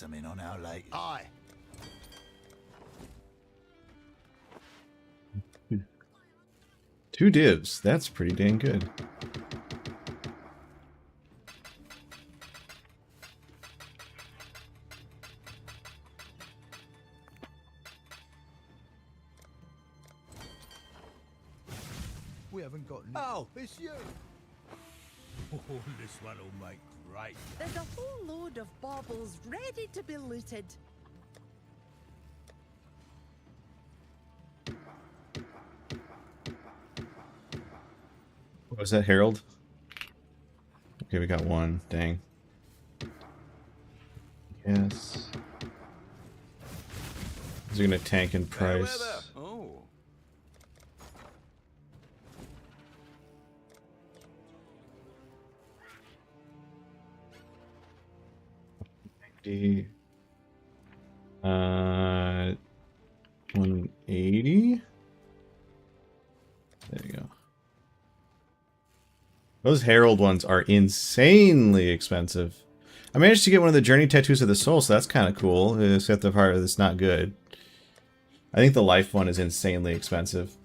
something on our late. Aye. 2 divs. That's pretty dang good. We haven't got. Oh, it's you. Oh, this one'll make great. There's a whole load of baubles ready to be looted. What was that, Harold? Okay, we got 1. Dang. Yes. Is he gonna tank in price? Oh. 90. 180. There you go. Those Herald ones are insanely expensive. I managed to get one of the Journey Tattoos of the Soul, so that's kind of cool, except the part that's not good. I think the Life one is insanely expensive.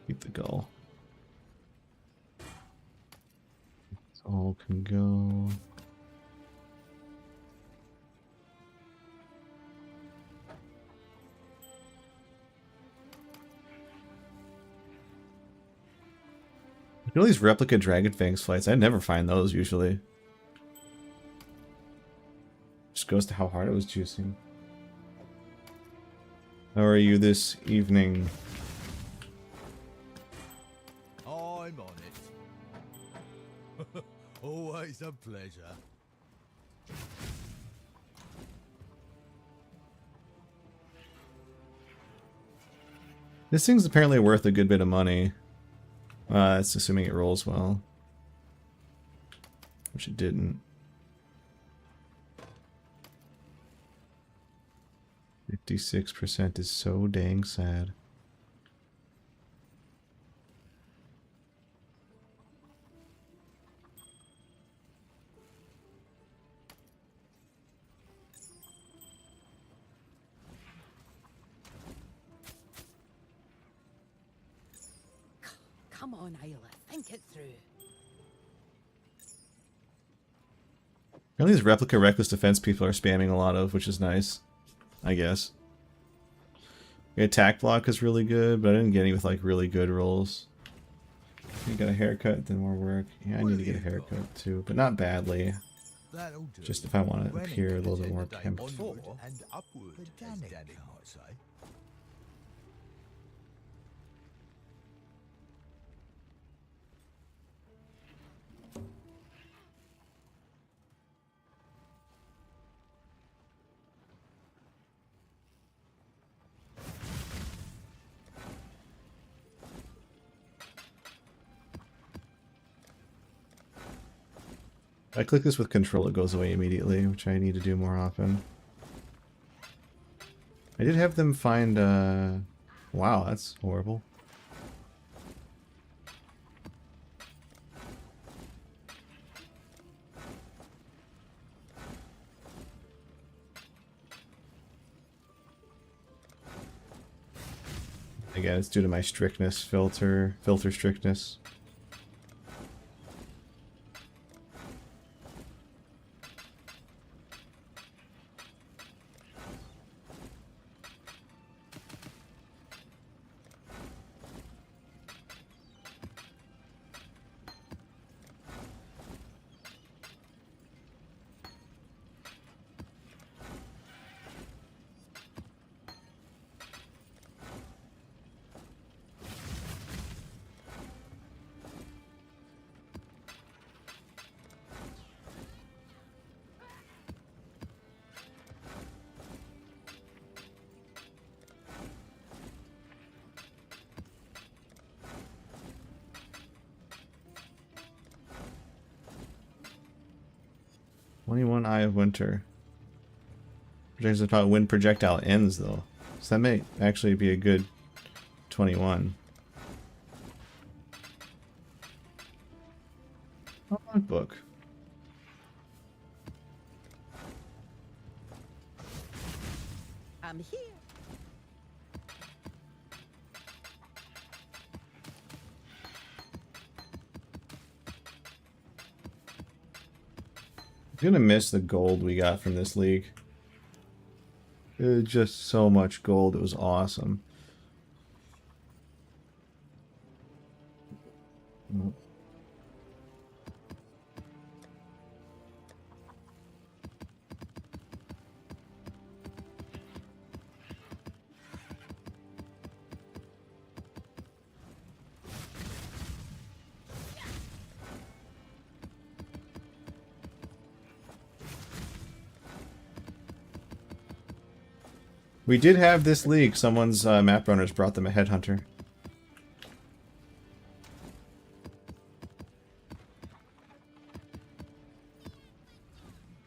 Keep the gull. All can go. Look at all these replica Dragon Fangs flights. I never find those usually. Just goes to how hard it was juicing. How are you this evening? I'm on it. Always a pleasure. This thing's apparently worth a good bit of money. That's assuming it rolls well. Which it didn't. 56% is so dang sad. Come on, Isla, think it through. Apparently these replica reckless defense people are spamming a lot of, which is nice. I guess. The attack block is really good, but I didn't get any with like really good rolls. You got a haircut, then more work. Yeah, I need to get a haircut too, but not badly. That'll do. Just if I want to appear a little bit more kempt. Onward and upward, as Danny might say. If I click this with control, it goes away immediately, which I need to do more often. I did have them find, wow, that's horrible. Again, it's due to my strictness filter strictness. 21 Eye of Winter. Projections about when projectile ends, though. So that may actually be a good 21. Oh, book. I'm here. I'm gonna miss the gold we got from this league. It was just so much gold. It was awesome. We did have this league. Someone's map runners brought them a headhunter.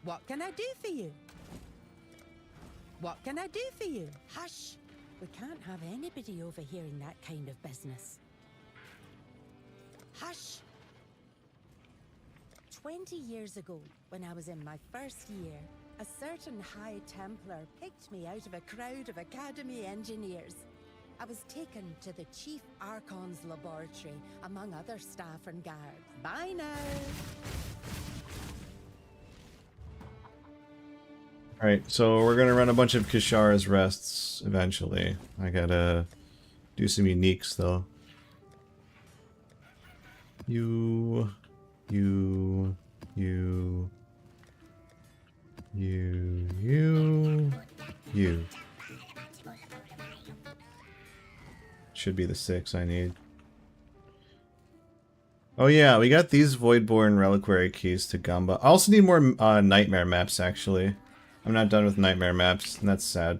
What can I do for you? What can I do for you? Hush! We can't have anybody overhearing that kind of business. Hush! 20 years ago, when I was in my first year, a certain High Templar picked me out of a crowd of Academy engineers. I was taken to the Chief Archon's laboratory, among other staff and guards. Bye now! Alright, so we're gonna run a bunch of Kishara's rests eventually. I gotta do some uniques though. You. Should be the 6 I need. Oh yeah, we got these Voidborn Reliquary keys to Gamba. I also need more Nightmare maps, actually. I'm not done with Nightmare maps, and that's sad.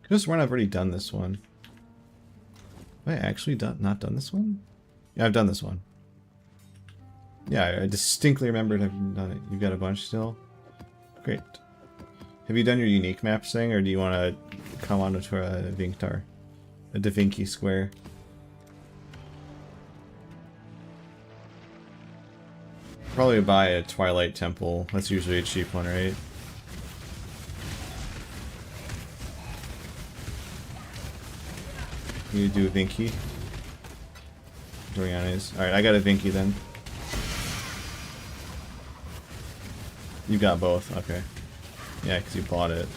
Could have sworn I've already done this one. Have I actually not done this one? Yeah, I've done this one. Yeah, I distinctly remembered having done it. You've got a bunch still? Great. Have you done your unique maps thing, or do you want to come on to a Vinktar? A Da Vinci Square? Probably buy a Twilight Temple. That's usually a cheap one, right? You do a Vinky? Dorianes. Alright, I got a Vinky then. You got both, okay. Yeah, because you bought it.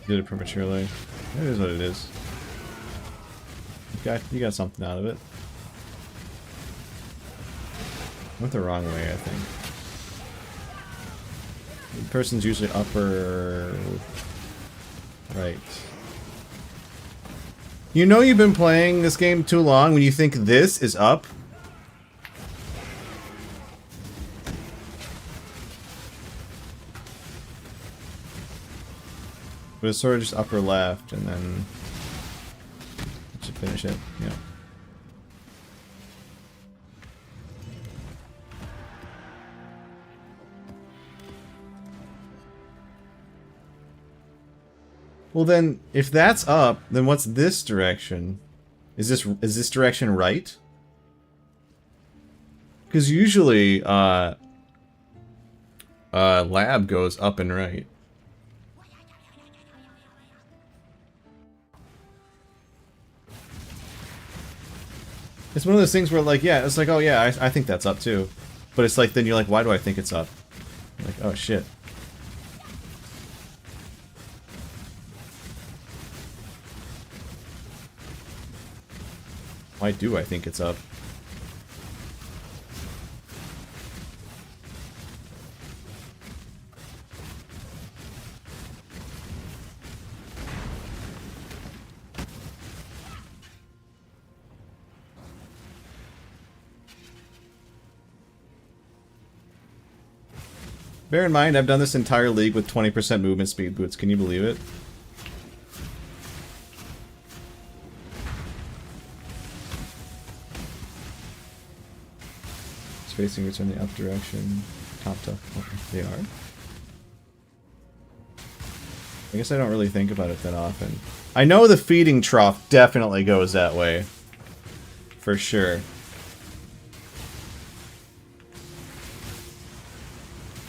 Did it prematurely. It is what it is. You got something out of it. Went the wrong way, I think. The person's usually upper right. You know you've been playing this game too long when you think this is up. But it's sort of just upper left, and then it should finish it. Yeah. Well then, if that's up, then what's this direction? Is this direction right? Because usually, lab goes up and right. It's one of those things where, like, yeah, it's like, oh yeah, I think that's up too. But it's like, then you're like, why do I think it's up? You're like, oh shit. Why do I think it's up? Bear in mind, I've done this entire league with 20% movement speed boots. Can you believe it? Spacing roots in the up direction. Top to... Okay, they are? I guess I don't really think about it that often. I know the feeding trough definitely goes that way. For sure.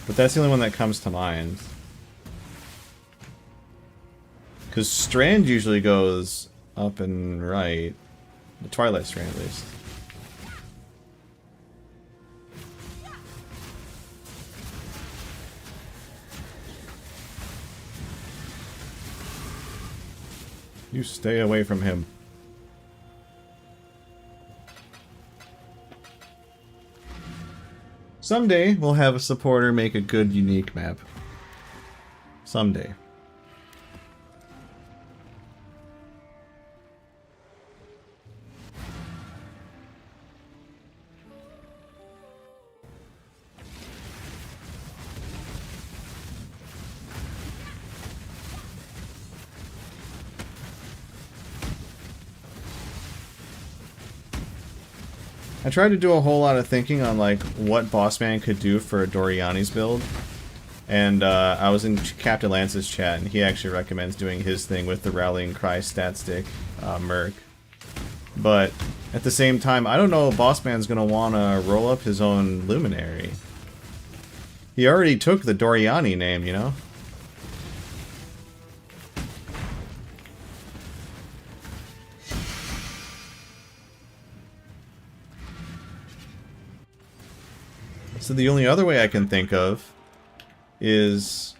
But that's the only one that comes to mind. Because Strand usually goes up and right. The Twilight Strand, at least. You stay away from him. Someday, we'll have a supporter make a good, unique map. Someday. I tried to do a whole lot of thinking on like what Bossman could do for Doriani's build, and I was in Captain Lance's chat, and he actually recommends doing his thing with the Rallying Cry stat stick Merc. But at the same time, I don't know if Bossman's gonna want to roll up his own Luminary. He already took the Doriani name, you know? So the only other way I can think of is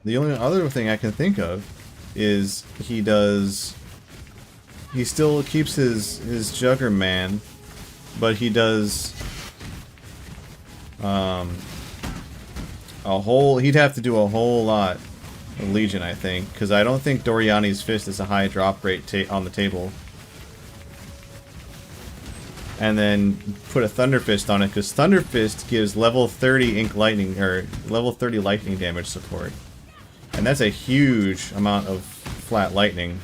the only other thing I can think of is he still keeps his Juggerman, but he does he'd have to do a whole lot of Legion, I think, because I don't think Doriani's Fist is a high drop rate on the table. And then put a Thunder Fist on it, because Thunder Fist gives level 30 Ink Lightning, or level 30 lightning damage support. And that's a huge amount of flat lightning.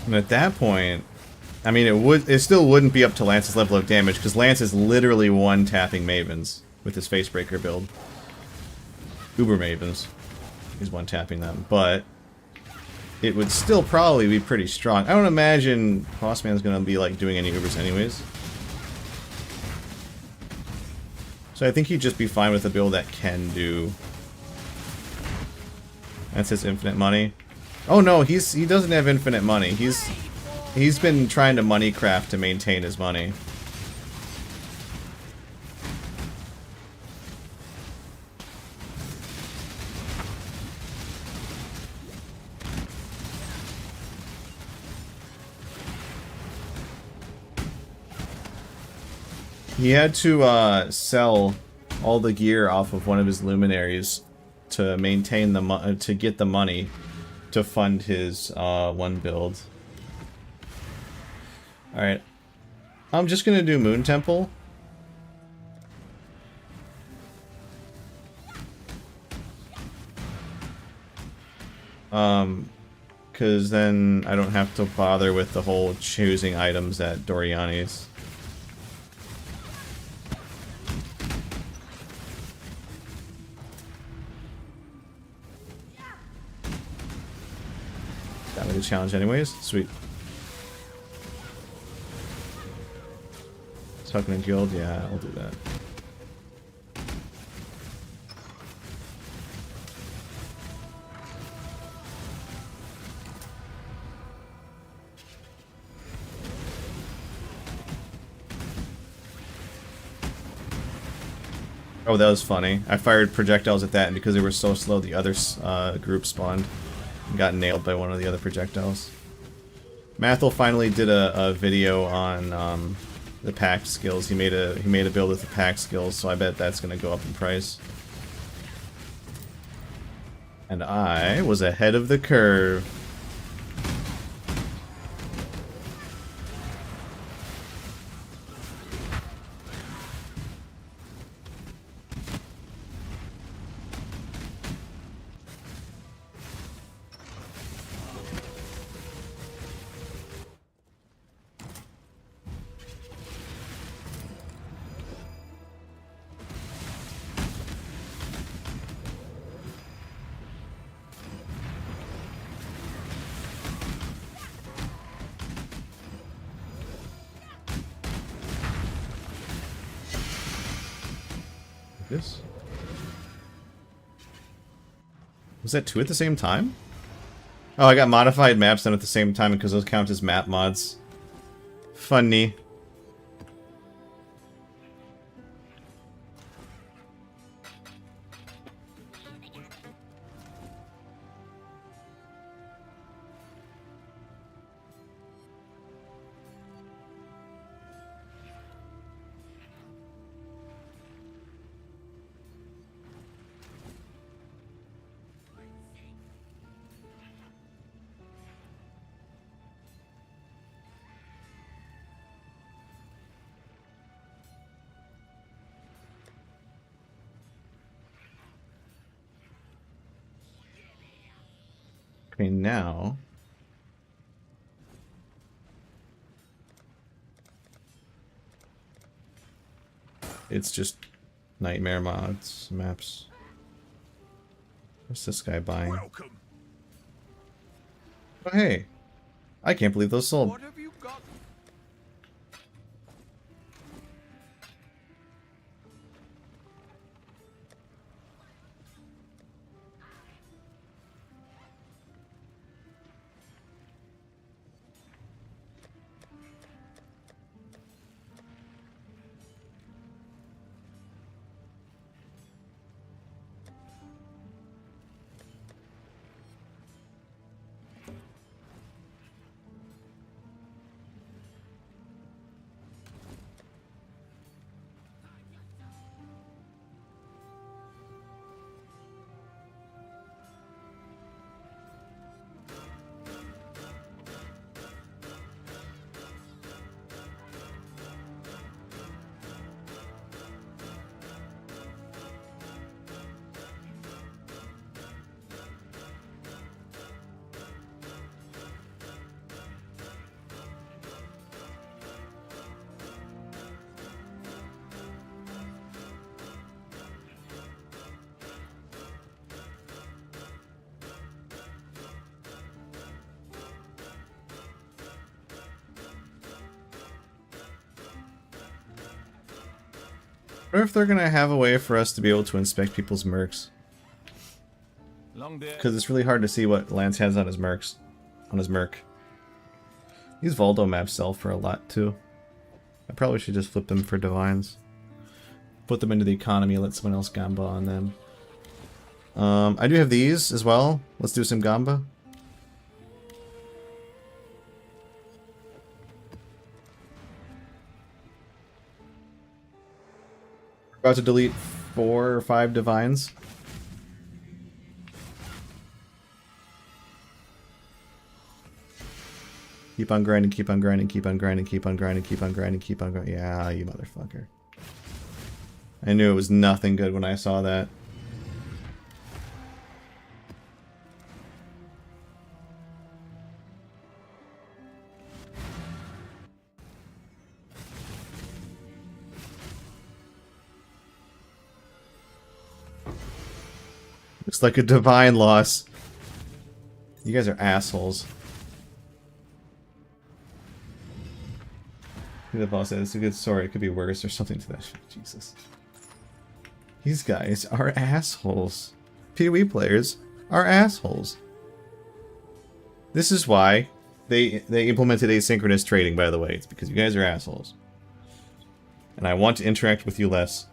And at that point, I mean, it still wouldn't be up to Lance's level of damage, because Lance is literally one-tapping Mavens with his Facebreaker build. Uber Mavens. He's one-tapping them, but it would still probably be pretty strong. I don't imagine Bossman's gonna be, like, doing any Ubers anyways. So I think he'd just be fine with a build that can do... That's his infinite money. Oh no, he doesn't have infinite money. He's been trying to money craft to maintain his money. He had to sell all the gear off of one of his luminaries to maintain the to get the money to fund his one build. Alright. I'm just gonna do Moon Temple. Cause then I don't have to bother with the whole choosing items at Doriani's. That was a challenge anyways. Sweet. Talking to guild? Yeah, I'll do that. Oh, that was funny. I fired projectiles at that, and because they were so slow, the other group spawned and got nailed by one of the other projectiles. Mathel finally did a video on the pact skills. He made a build with the pact skills, so I bet that's gonna go up in price. And I was ahead of the curve. This? Was that 2 at the same time? Oh, I got modified maps done at the same time because those count as map mods. Funny. Okay, now it's just nightmare mods, maps. What's this guy buying? Welcome. Oh, hey. I can't believe those sold. What have you got? I wonder if they're gonna have a way for us to be able to inspect people's mercs. Because it's really hard to see what Lance has on his mercs. On his merc. These Voldo maps sell for a lot too. I probably should just flip them for divines. Put them into the economy, let someone else gamba on them. I do have these as well. Let's do some gamba. About to delete 4 or 5 divines. Keep on grinding, keep on grinding, keep on grinding, keep on grinding, keep on grinding, keep on grinding. Yeah, you motherfucker. I knew it was nothing good when I saw that. Looks like a divine loss. You guys are assholes. The boss said it's a good sword. It could be worse or something to that. Jesus. These guys are assholes. PoE players are assholes. This is why they implemented asynchronous trading, by the way. It's because you guys are assholes. And I want to interact with you less.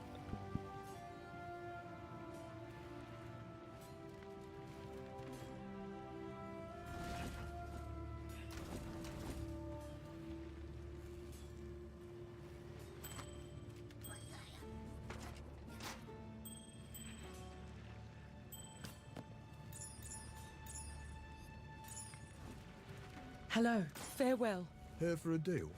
Hello, farewell. Here for a deal?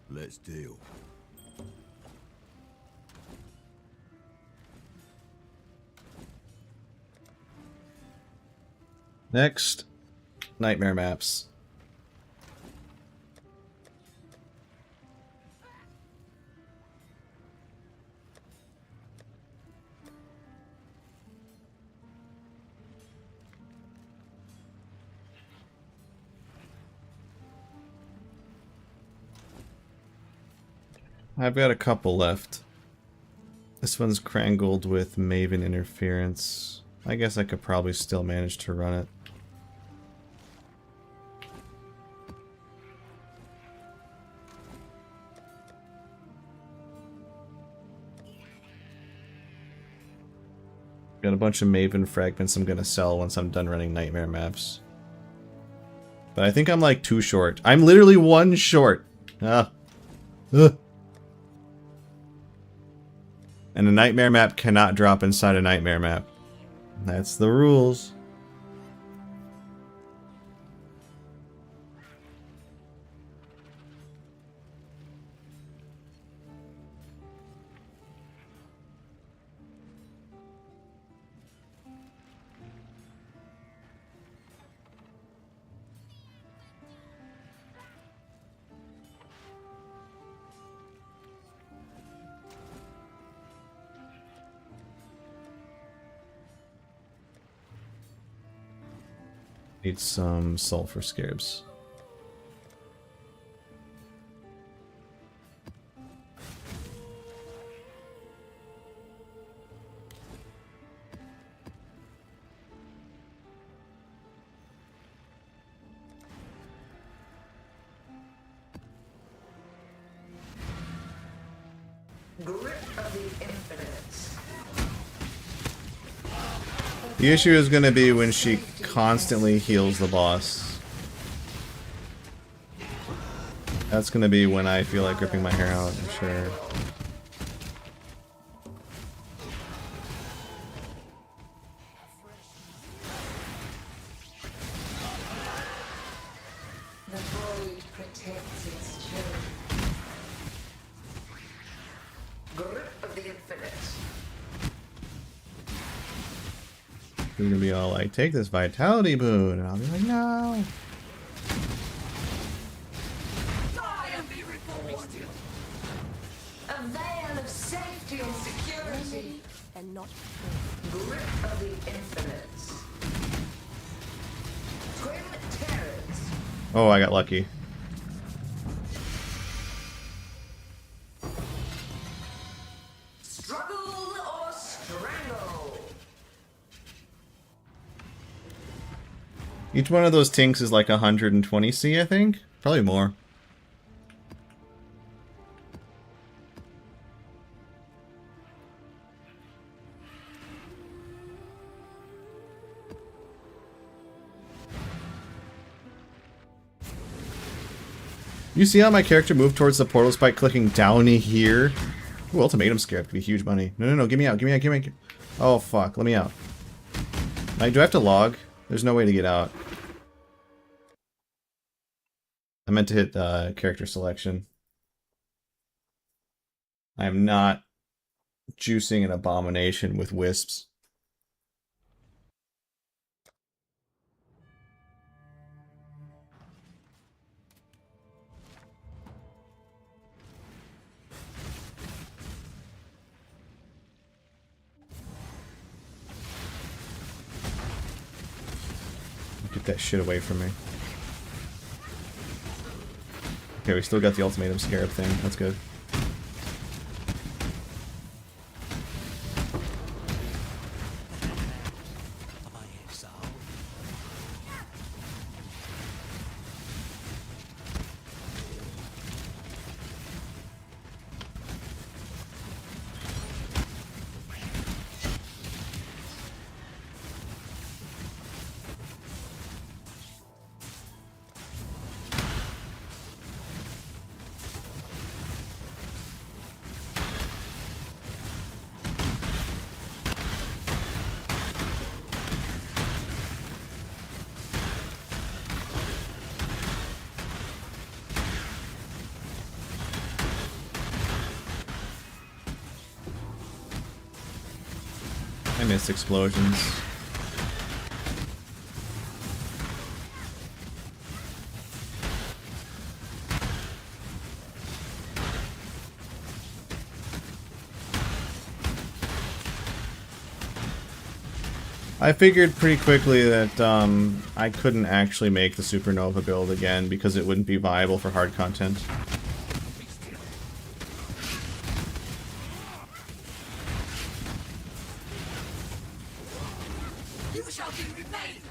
Let's deal. Next, nightmare maps. I've got a couple left. This one's crangled with Maven interference. I guess I could probably still manage to run it. Got a bunch of Maven fragments I'm gonna sell once I'm done running nightmare maps. But I think I'm like 2 short. I'm literally 1 short. Ah. Ugh. And a nightmare map cannot drop inside a nightmare map. That's the rules. Need some sulfur scarabs. Grip of the Infinite. The issue is going to be when she constantly heals the boss. That's going to be when I feel like ripping my hair out, I'm sure. The void protects its children. Grip of the Infinite. You're going to be all like, take this vitality boon, and I'll be like, no. A veil of safety and security. And not Grip of the Infinite. Twin terrors. Oh, I got lucky. Struggle or strangle. Each one of those tinks is like 120 C, I think? Probably more. You see how my character moved towards the portals by clicking down here? Ooh, ultimatum scarab could be huge money. No, no, no, get me out, get me out, get me out. Oh, fuck, let me out. Like, do I have to log? There's no way to get out. I meant to hit character selection. I am not juicing an abomination with wisps. Get that shit away from me. Okay, we still got the ultimatum scarab thing. That's good. Exile. I missed explosions. I figured pretty quickly that I couldn't actually make the Supernova build again because it wouldn't be viable for hard content. You shall be repaid!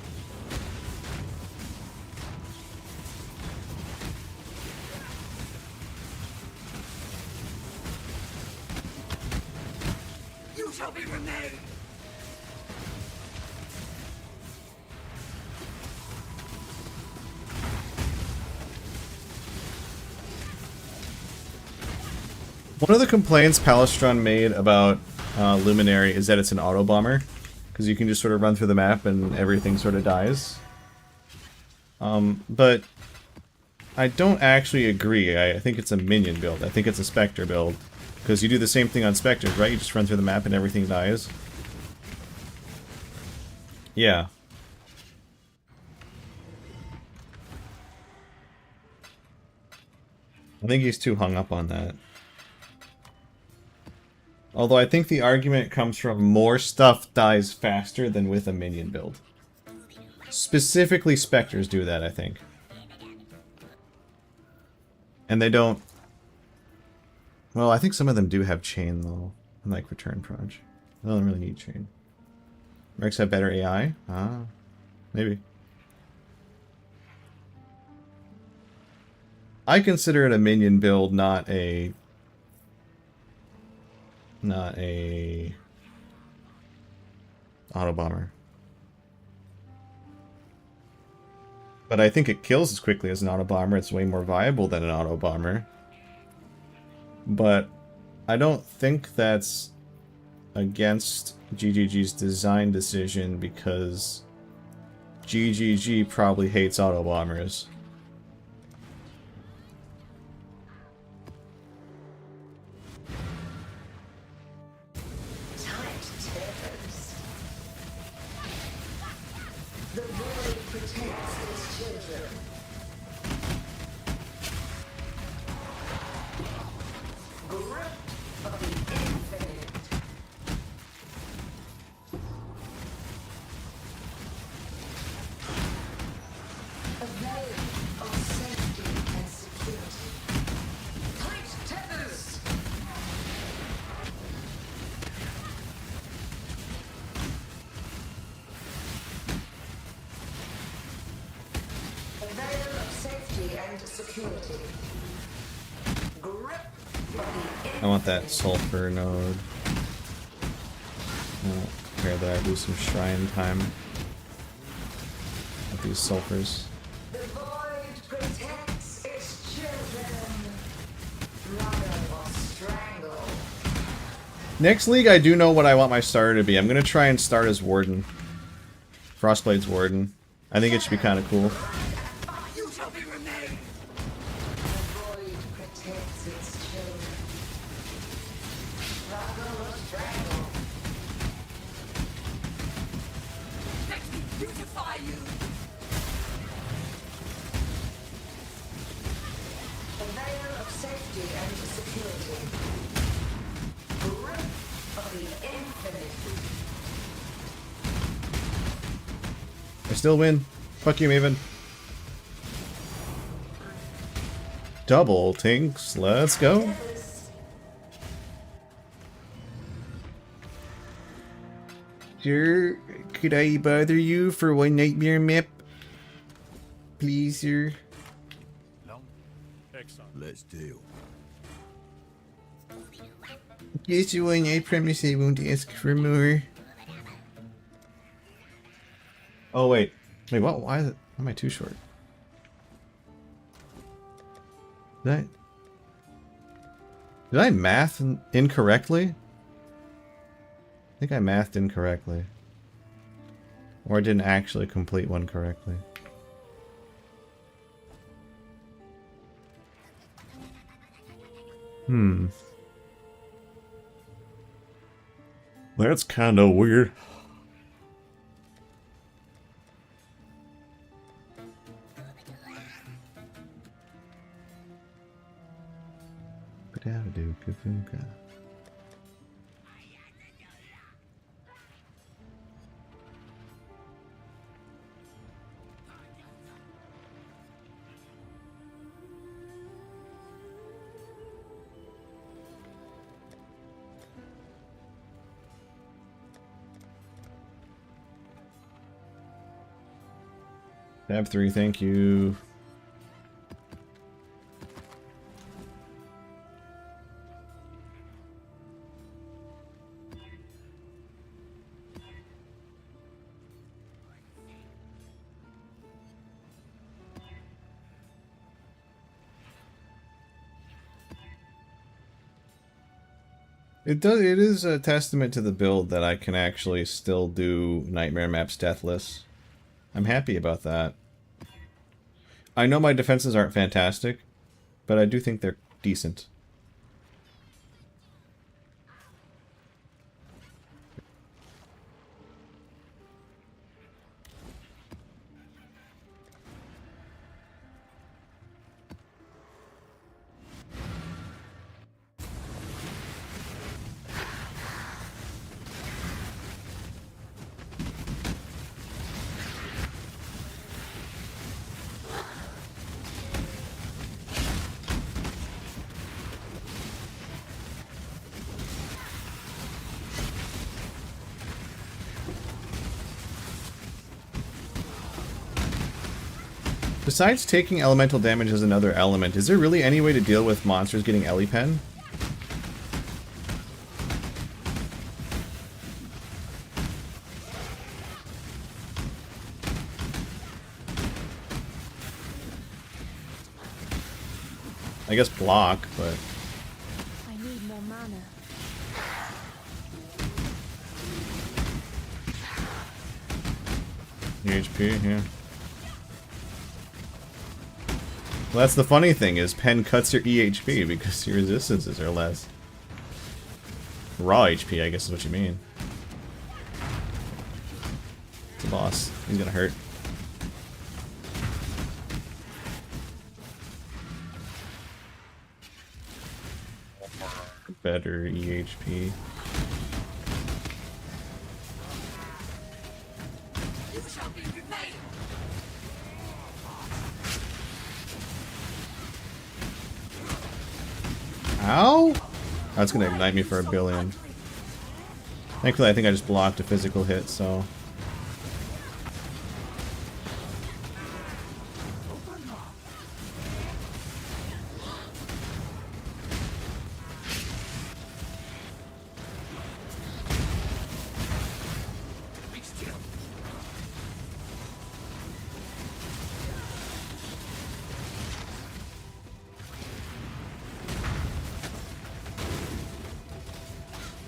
You shall be remade! One of the complaints Palestron made about Luminary is that it's an auto bomber, because you can just sort of run through the map and everything sort of dies. But I don't actually agree. I think it's a minion build. I think it's a Spectre build, because you do the same thing on Spectres, right? You just run through the map and everything dies. Yeah. I think he's too hung up on that. Although I think the argument comes from more stuff dies faster than with a minion build. Specifically Spectres do that, I think. And they don't... Well, I think some of them do have chain, though. Like Return Proj. They don't really need chain. Mercs have better AI? Ah, maybe. I consider it a minion build, not a auto bomber. But I think it kills as quickly as an auto bomber. It's way more viable than an auto bomber. But I don't think that's against GGG's design decision, because GGG probably hates auto bombers. The void protects its children. Grip of the infinite. A veil of safety and security. Tight tethers! A veil of safety and security. Grip of the I want that sulfur node. Oh, here there, do some shrine time. With these sulfurs. The void protects its children. Throttle or strangle. Next league, I do know what I want my starter to be. I'm gonna try and start as Warden. Frostblade's Warden. I think it should be kind of cool. You shall be remade! The void protects its children. Throttle or strangle. Let me beautify you! A veil of safety and security. Grip of the infinite. I still win. Fuck you, Maven. Double tinks. Let's go. Sir, could I bother you for one nightmare map? Please, sir. Let's deal. Just one, I promise I won't ask for more. Oh, wait. Wait, what? Why is it? Why am I too short? Did I math incorrectly? I think I mathed incorrectly. Or I didn't actually complete one correctly. That's kind of weird. Tab 3, thank you. It is a testament to the build that I can actually still do Nightmare maps deathless. I'm happy about that. I know my defenses aren't fantastic, but I do think they're decent. Besides taking elemental damage as another element, is there really any way to deal with monsters getting Elipen? I guess block, but... I need more mana. HP, yeah. Well, that's the funny thing, is Pen cuts your EHP because your resistances are less. Raw HP, I guess is what you mean. It's a boss. He's gonna hurt. Better EHP. Ow! That's gonna ignite me for a billion. Thankfully, I think I just blocked a physical hit, so...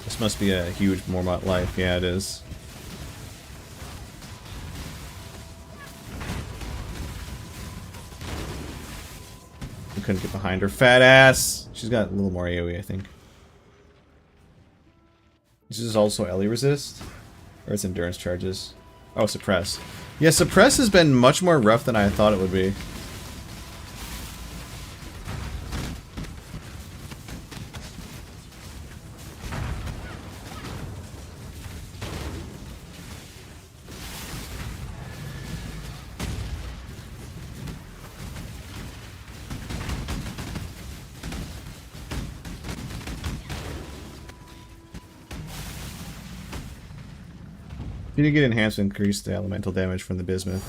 This must be a huge Mormont life. Yeah, it is. I couldn't get behind her fat ass. She's got a little more AoE, I think. This is also Ellie resist? Or it's endurance charges? Oh, suppress. Yeah, suppress has been much more rough than I thought it would be. You did get enhanced to increase the elemental damage from the bismuth.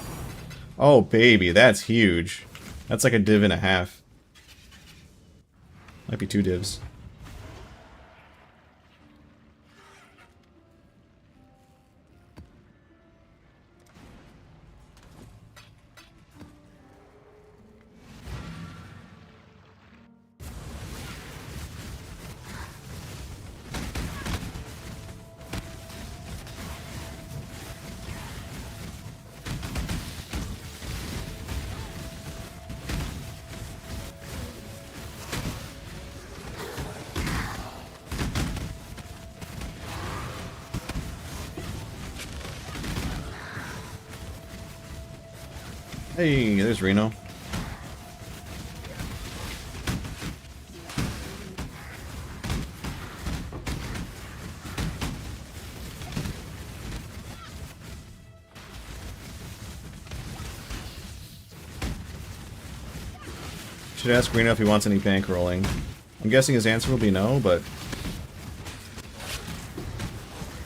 Oh, baby, that's huge. That's like a div and a half. Might be 2 divs. Hey, there's Reno. Should ask Reno if he wants any bankrolling. I'm guessing his answer will be no, but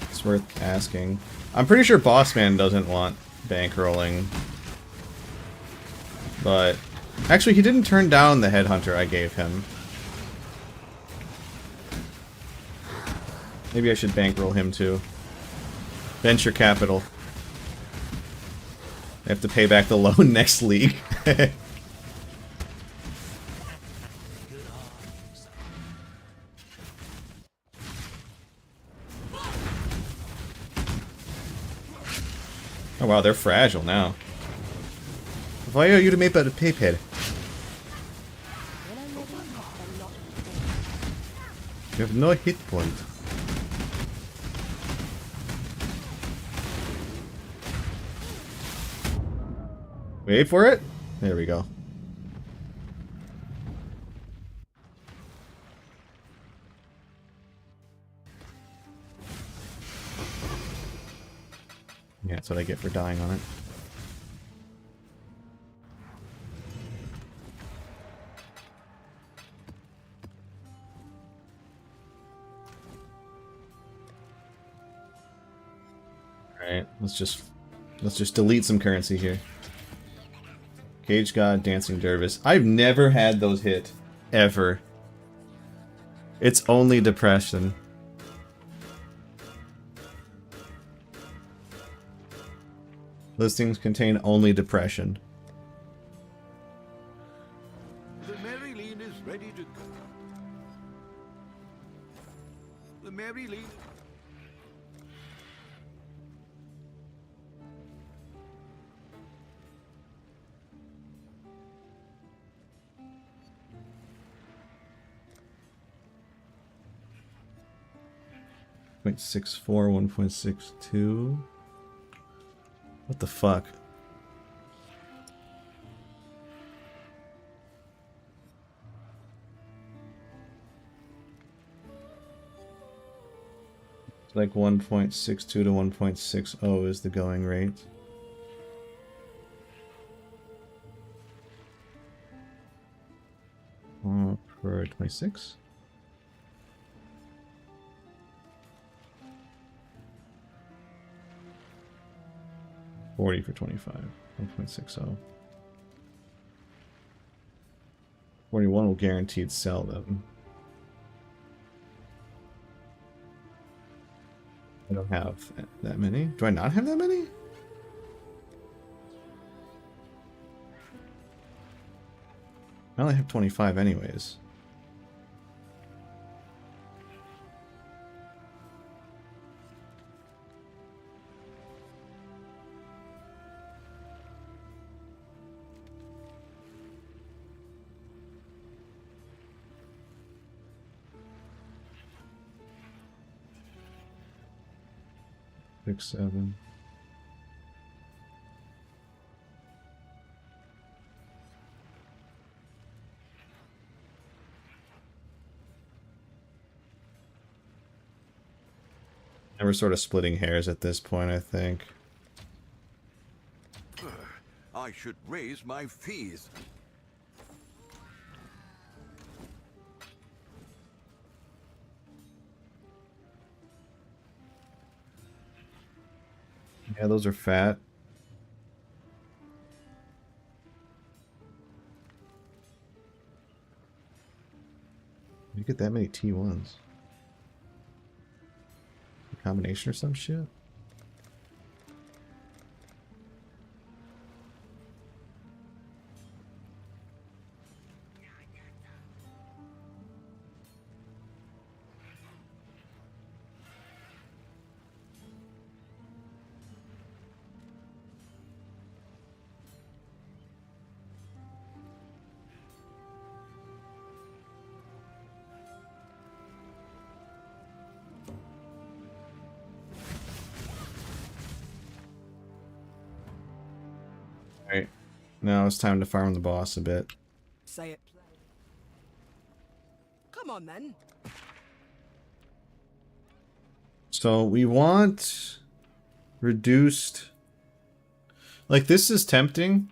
it's worth asking. I'm pretty sure Bossman doesn't want bankrolling. But actually, he didn't turn down the headhunter I gave him. Maybe I should bankroll him too. Venture capital. I have to pay back the loan next league. Oh wow, they're fragile now. Why are you to make a paypad? You have no hit point. Wait for it. There we go. Yeah, that's what I get for dying on it. Alright, let's just delete some currency here. Cage God, Dancing Dervis. I've never had those hit. Ever. It's only depression. Those things contain only depression. The Maryleen is ready to go. The Maryleen. .64, 1.62. What the fuck? It's like 1.62 to 1.60 is the going rate. For 26? $40 for 25. 1.60. 41 will guaranteed sell them. I don't have that many. Do I not have that many? I only have 25 anyways. Six, 7. And we're sort of splitting hairs at this point, I think. I should raise my fees. Yeah, those are fat. You get that many T1s. A combination or some shit? Alright. Now it's time to farm the boss a bit. Say it. Come on then. So we want reduced... Like, this is tempting.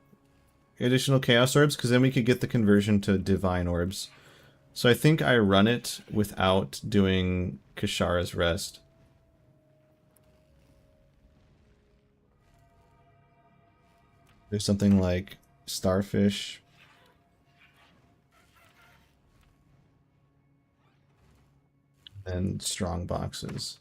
Additional Chaos Orbs, because then we could get the conversion to Divine Orbs. So I think I run it without doing Kashara's Rest. There's something like Starfish. And Strong Boxes.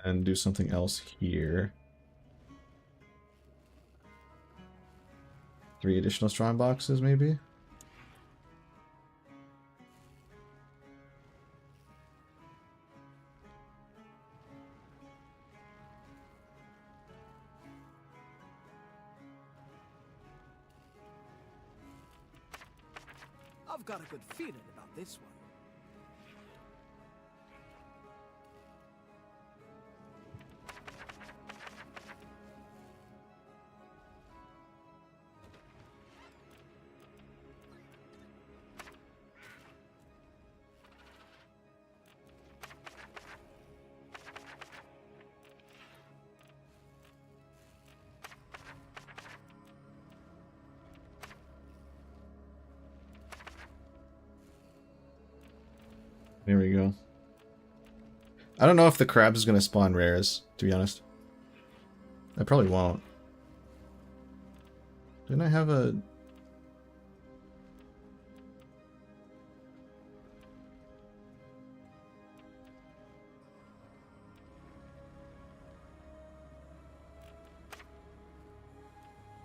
And do something else here. 3 additional strong boxes, maybe? I've got a good feeling about this one. There we go. I don't know if the crab is going to spawn rares, to be honest. I probably won't. Didn't I have a...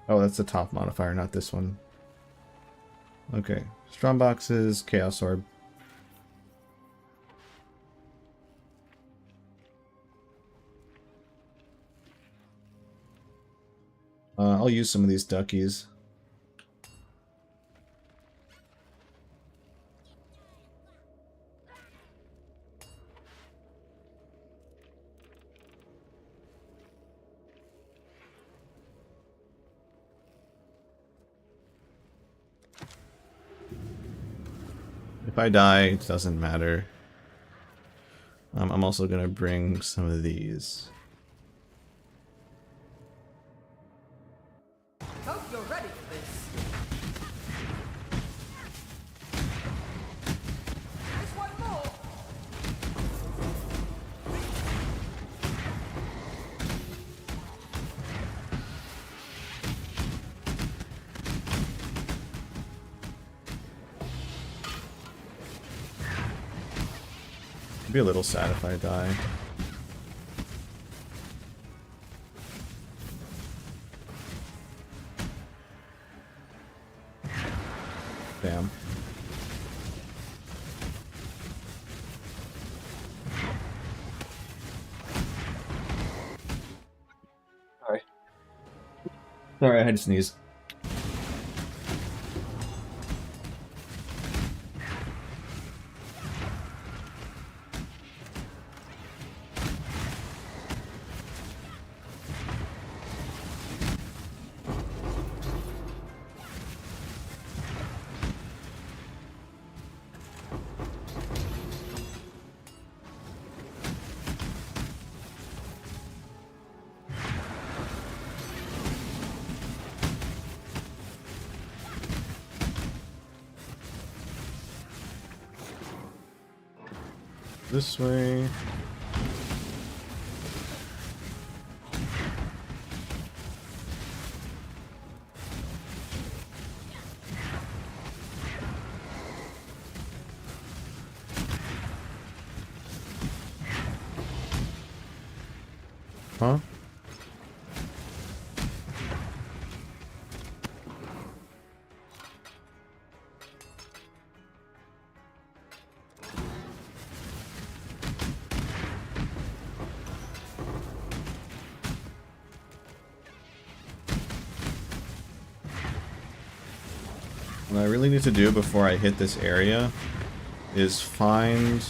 Oh, that's the top modifier, not this one. Okay. Strong boxes, Chaos Orb. I'll use some of these duckies. If I die, it doesn't matter. I'm also gonna bring some of these. Hope you're ready for this. Just one more. I'd be a little sad if I die. Damn. Sorry. Sorry, I had to sneeze. This way. Huh? What I really need to do before I hit this area is find...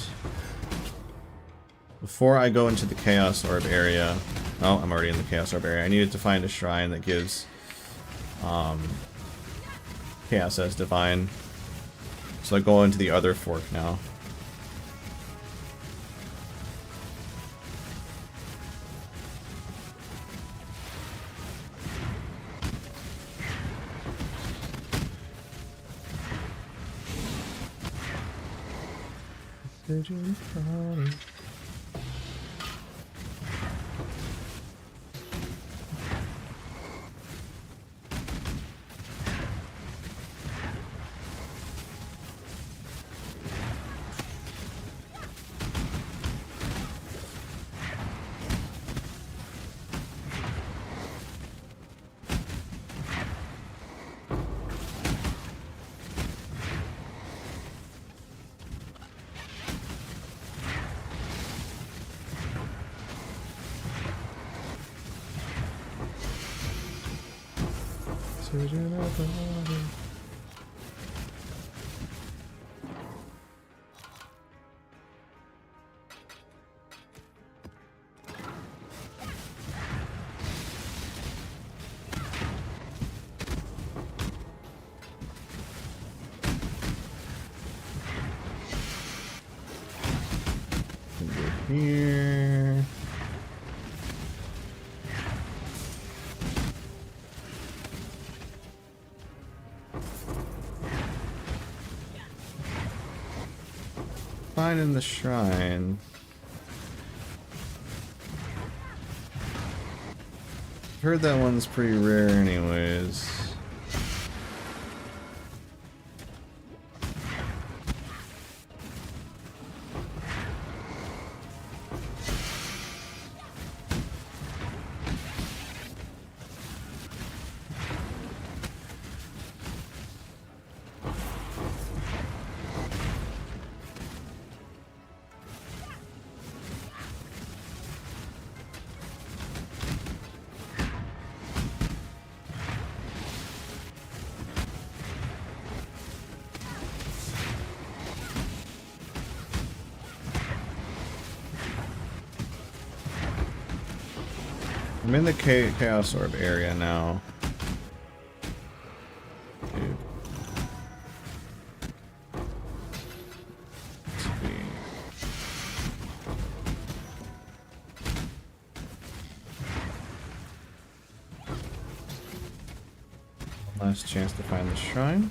Before I go into the Chaos Orb area... Oh, I'm already in the Chaos Orb area. I needed to find a shrine that gives Chaos as Divine. So I go into the other fork now. Here. Finding the shrine. Heard that one's pretty rare anyways. I'm in the Chaos Orb area now. Dude. Let's see. Last chance to find the shrine.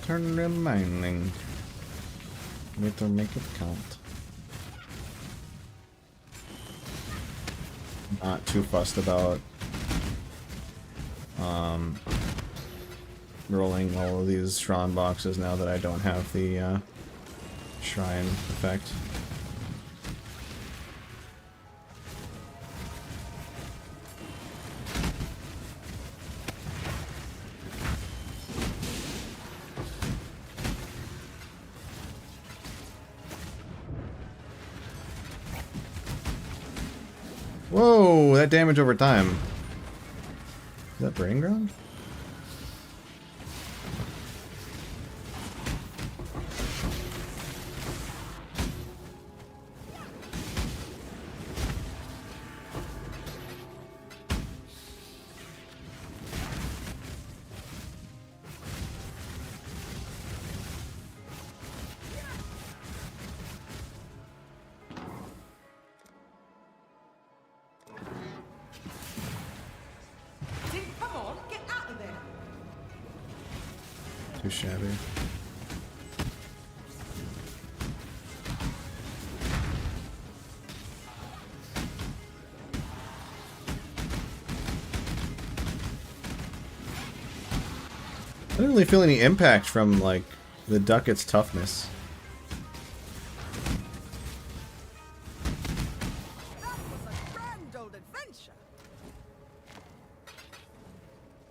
Turn remaining. Need to make it count. Not too fussed about rolling all of these Shron boxes now that I don't have the shrine effect. Whoa, that damage over time. Is that brain ground? Come on, get out of there. Too shabby. I don't really feel any impact from, like, the Ducat's toughness. That was a grand old adventure.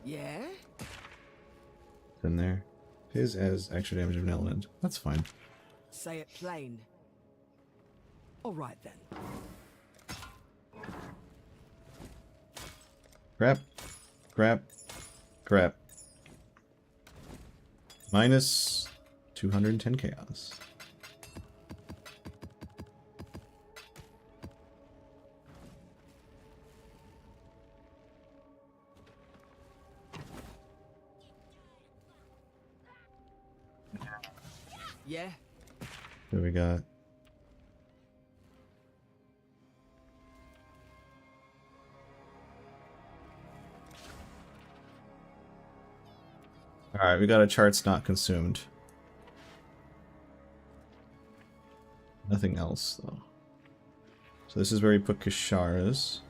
Yeah? It's in there. His as extra damage of an element. That's fine. Say it plain. All right then. Crap. Crap. Crap. Minus 210 chaos. Yeah? What do we got? Alright, we got a chart's not consumed. Nothing else, though. So this is where we put Kishara's.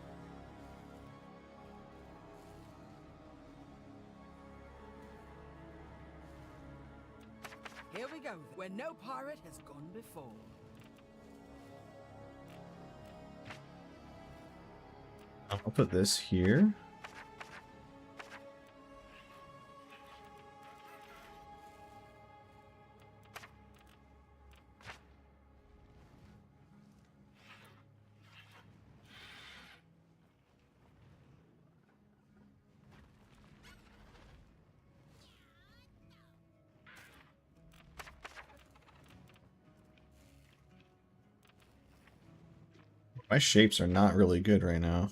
Here we go, where no pirate has gone before. I'll put this here. My shapes are not really good right now.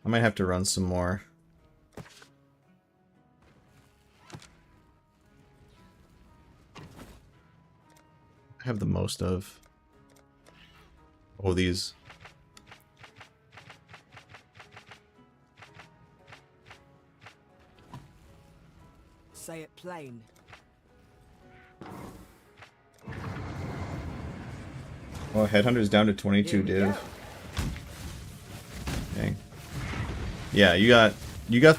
I might have to run some more. I have the most of. Oh, these. Say it plain. Oh, Headhunter's down to 22 Here we div. go. Dang. Yeah, you got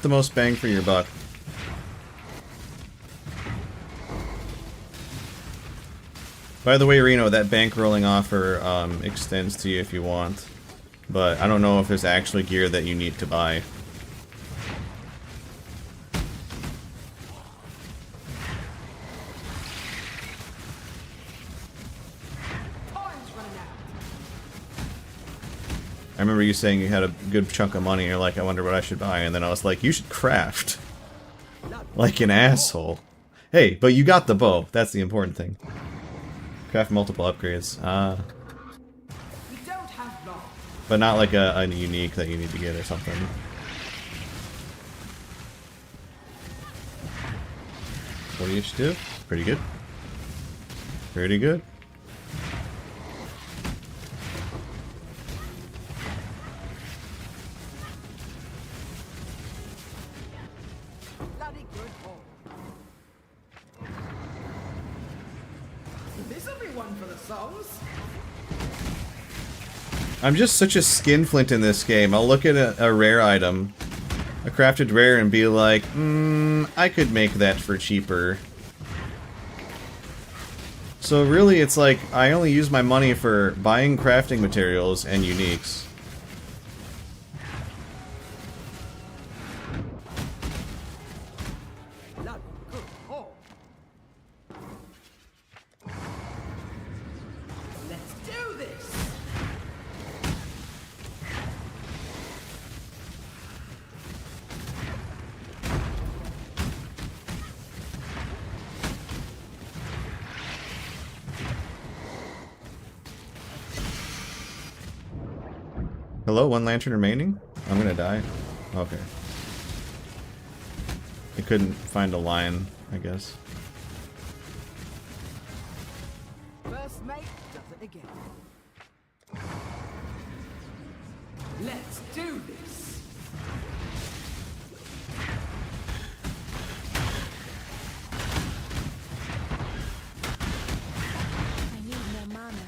the most bang for your buck. By the way, Reno, that bankrolling offer extends to you if you want. But I don't know if there's actually gear that you need to buy. Time's running out. I remember you saying you had a good chunk of money, and you're like, I wonder what I should buy, and then I was like, you should craft. Like an asshole. Hey, but you got the bow. That's the important thing. Craft multiple upgrades. We don't have long. But not like a unique that you need to get or something. What do you do? Pretty good. Pretty good. Bloody good haul. This'll be one for the songs. I'm just such a skinflint in this game. I'll look at a rare item, a crafted rare, and be like, I could make that for cheaper. So really, it's like, I only use my money for buying crafting materials and uniques. Bloody good haul. Let's do this. Hello, 1 lantern remaining? I'm gonna die. Okay. I couldn't find a line, I guess. First mate does it again. Let's do this. I need more mana.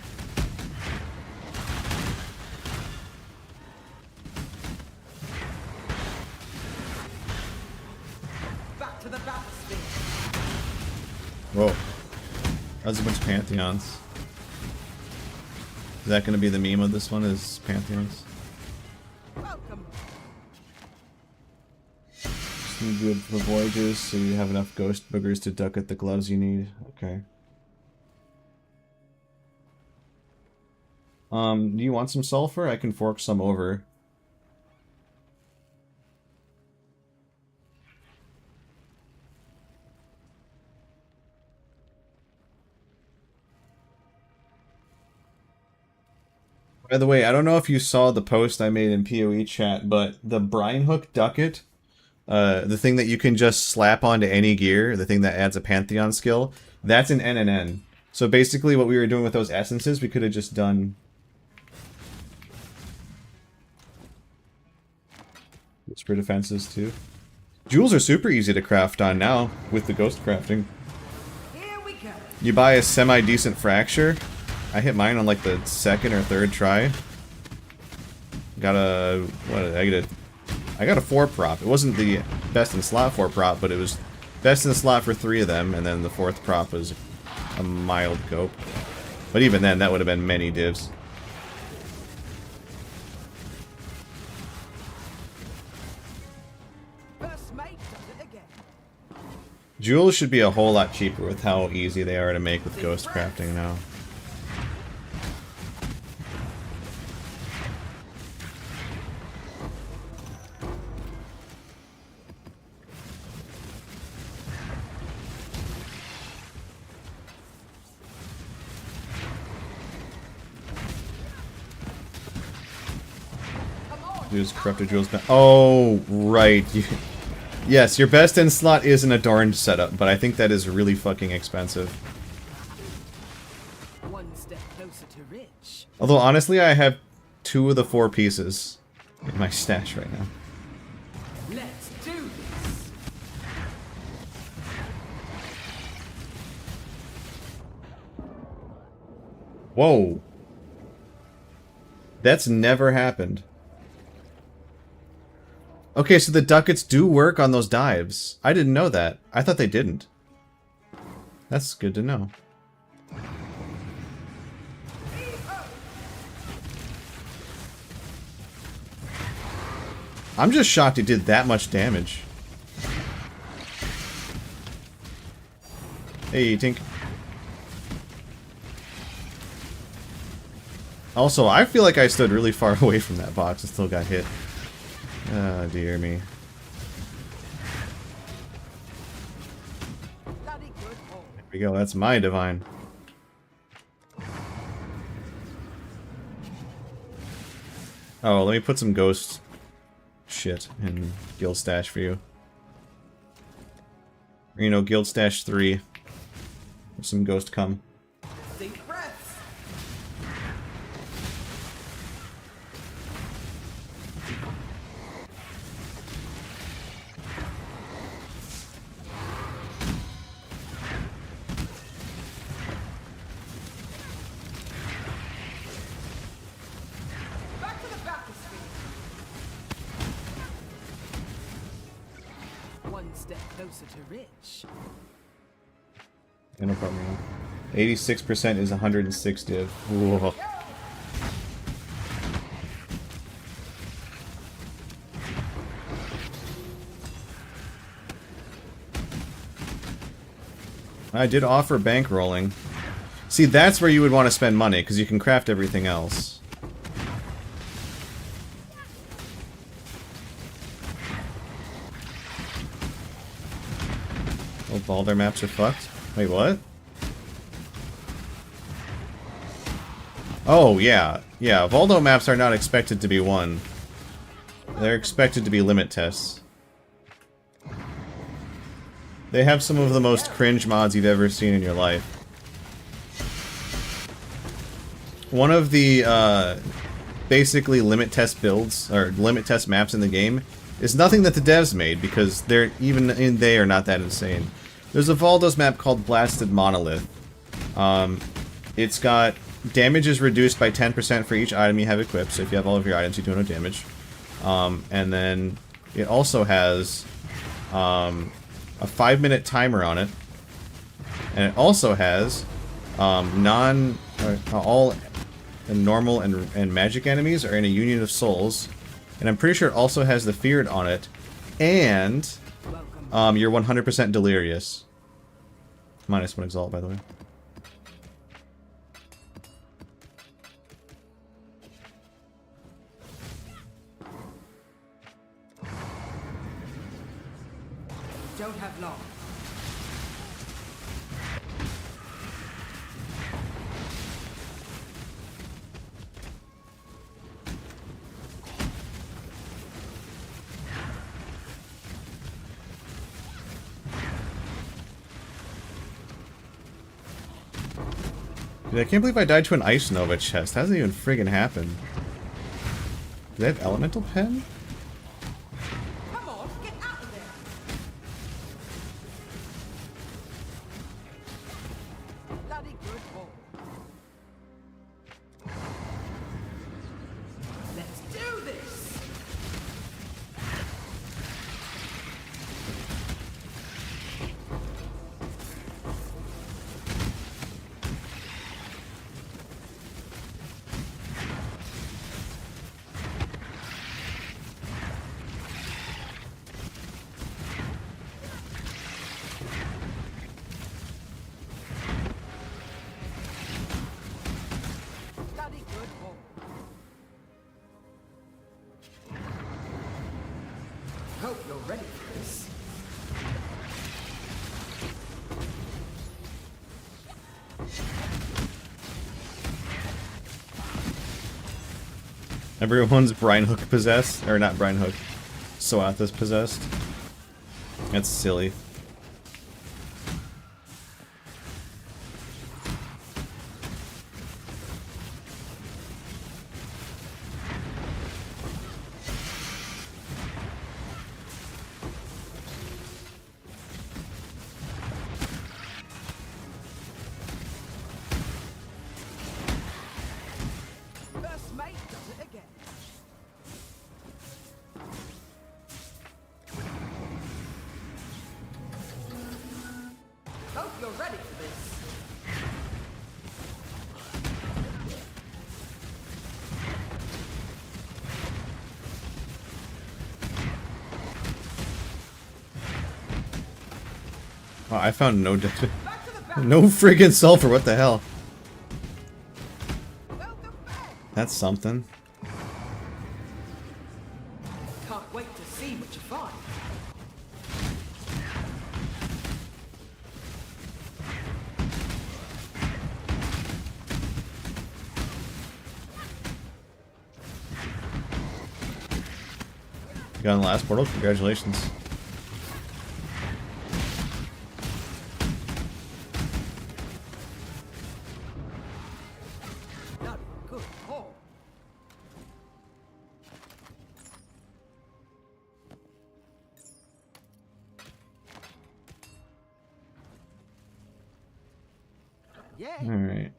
Back to the battlefield. Whoa. That was a bunch of Pantheons. Is that going to be the meme of this one, is Pantheons? Welcome. Just need good for voyages so you have enough ghost boogers to duck at the gloves you need. Okay. Do you want some sulfur? I can fork some over. By the way, I don't know if you saw the post I made in PoE chat, but the brine hook ducket, the thing that you can just slap onto any gear, the thing that adds a Pantheon skill, that's an NNN. So basically what we were doing with those essences, we could have just done... Whisper defenses too. Jewels are super easy to craft on now, with the ghost crafting. Here we go. You buy a semi-decent fracture. I hit mine on like the 2nd or 3rd try. Got a... what did I get? I got a 4 prop. It wasn't the best in slot 4 prop, but it was best in slot for 3 of them, and then the 4th prop was a mild cope. But even then, that would have been many divs. First mate does it again. Jewels should be a whole lot cheaper with how easy they are to make with ghost crafting now. Use corrupted jewels back. Oh, right. Yes, your best in slot is an adorned setup, but I think that is really fucking expensive. One step closer to rich. Although, honestly, I have 2 of the 4 pieces in my stash right now. Let's do this. Whoa. That's never happened. Okay, so the ducats do work on those dives. I didn't know that. I thought they didn't. That's good to know. I'm just shocked it did that much damage. Hey, Tink. Also, I feel like I stood really far away from that box and still got hit. Oh, dear me. Bloody good haul. There we go, that's my divine. Oh, let me put some ghost shit in guild stash for you. Or, you know, guild stash 3. With some ghost cum. Deep breaths. Back to the battlefield. One step closer to rich. Yeah, no problem. 86% is 106 div. Whoa. I did offer bankrolling. See, that's where you would want to spend money, because you can craft everything else. Oh, Baldur maps are fucked? Wait, what? Oh, yeah. Yeah, Voldo maps are not expected to be won. They're expected to be limit tests. They have some of the most cringe mods you've ever seen in your life. One of the, basically limit test builds, or limit test maps in the game, is nothing that the devs made, because they're, they are not that insane. There's a Valdos map called Blasted Monolith. It's got damage is reduced by 10% for each item you have equipped, so if you have all of your items, you do no damage. And then it also has a 5-minute timer on it, and it also has all normal and magic enemies are in a union of souls, and I'm pretty sure it also has the feared on it, and you're 100% delirious. Minus 1 exalt, by the way. Don't have long. Dude, I can't believe I died to an Ice Nova chest. How does that even friggin' happen? Do they have Elemental Pen? Come on, get out of there. Bloody good ball. Let's do this. Bloody good ball. Hope you're ready for this. Everyone's Brine Hook possessed. Or not Brine Hook. Soatha's possessed. That's silly. First mate does it again. Hope you're ready for this. Wow, I found no Back to the battle. no friggin' sulfur, what the hell? Welcome back. That's something. Can't wait to see what you find. You got in the last portal? Congratulations. Bloody good ball. Yeah. Alright.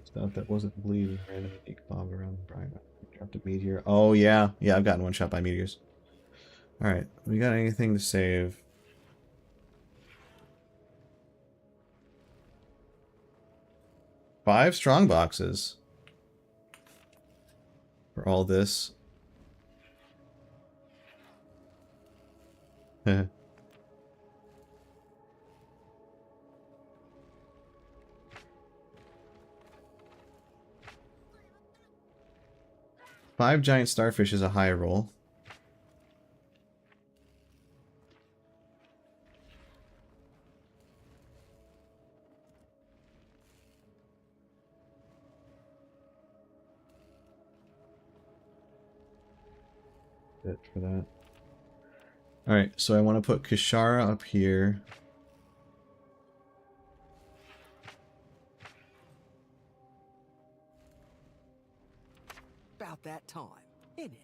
Stuff that wasn't bleeding. Random unique bomb around the brine. Dropped a meteor. Oh, yeah. Yeah, I've gotten one shot by meteors. Alright. We got anything to save? Five strong boxes. For all this. 5 giant starfish is a high roll. bit for that. Alright, so I want to put Kishara up here. About that time, isn't it?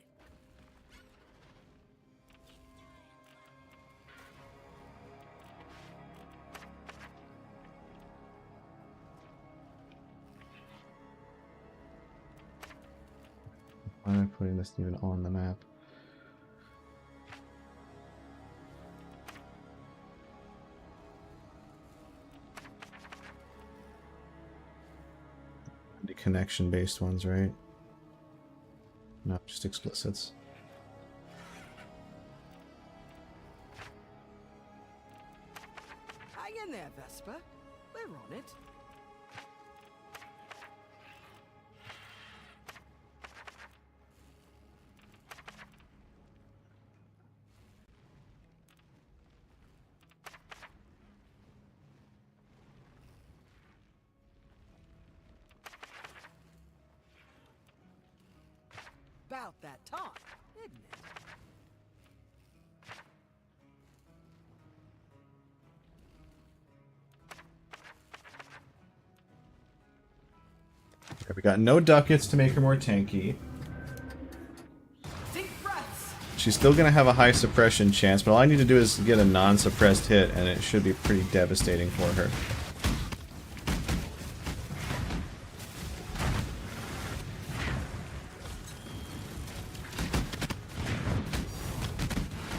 Why am I putting this even on the map? The connection-based ones, right? No, just explicits. Hang in there, Vesper. We're on it. About that time, isn't it? Okay, we got no ducats to make her more tanky. Deep breaths. She's still going to have a high suppression chance, but all I need to do is get a non-suppressed hit, and it should be pretty devastating for her.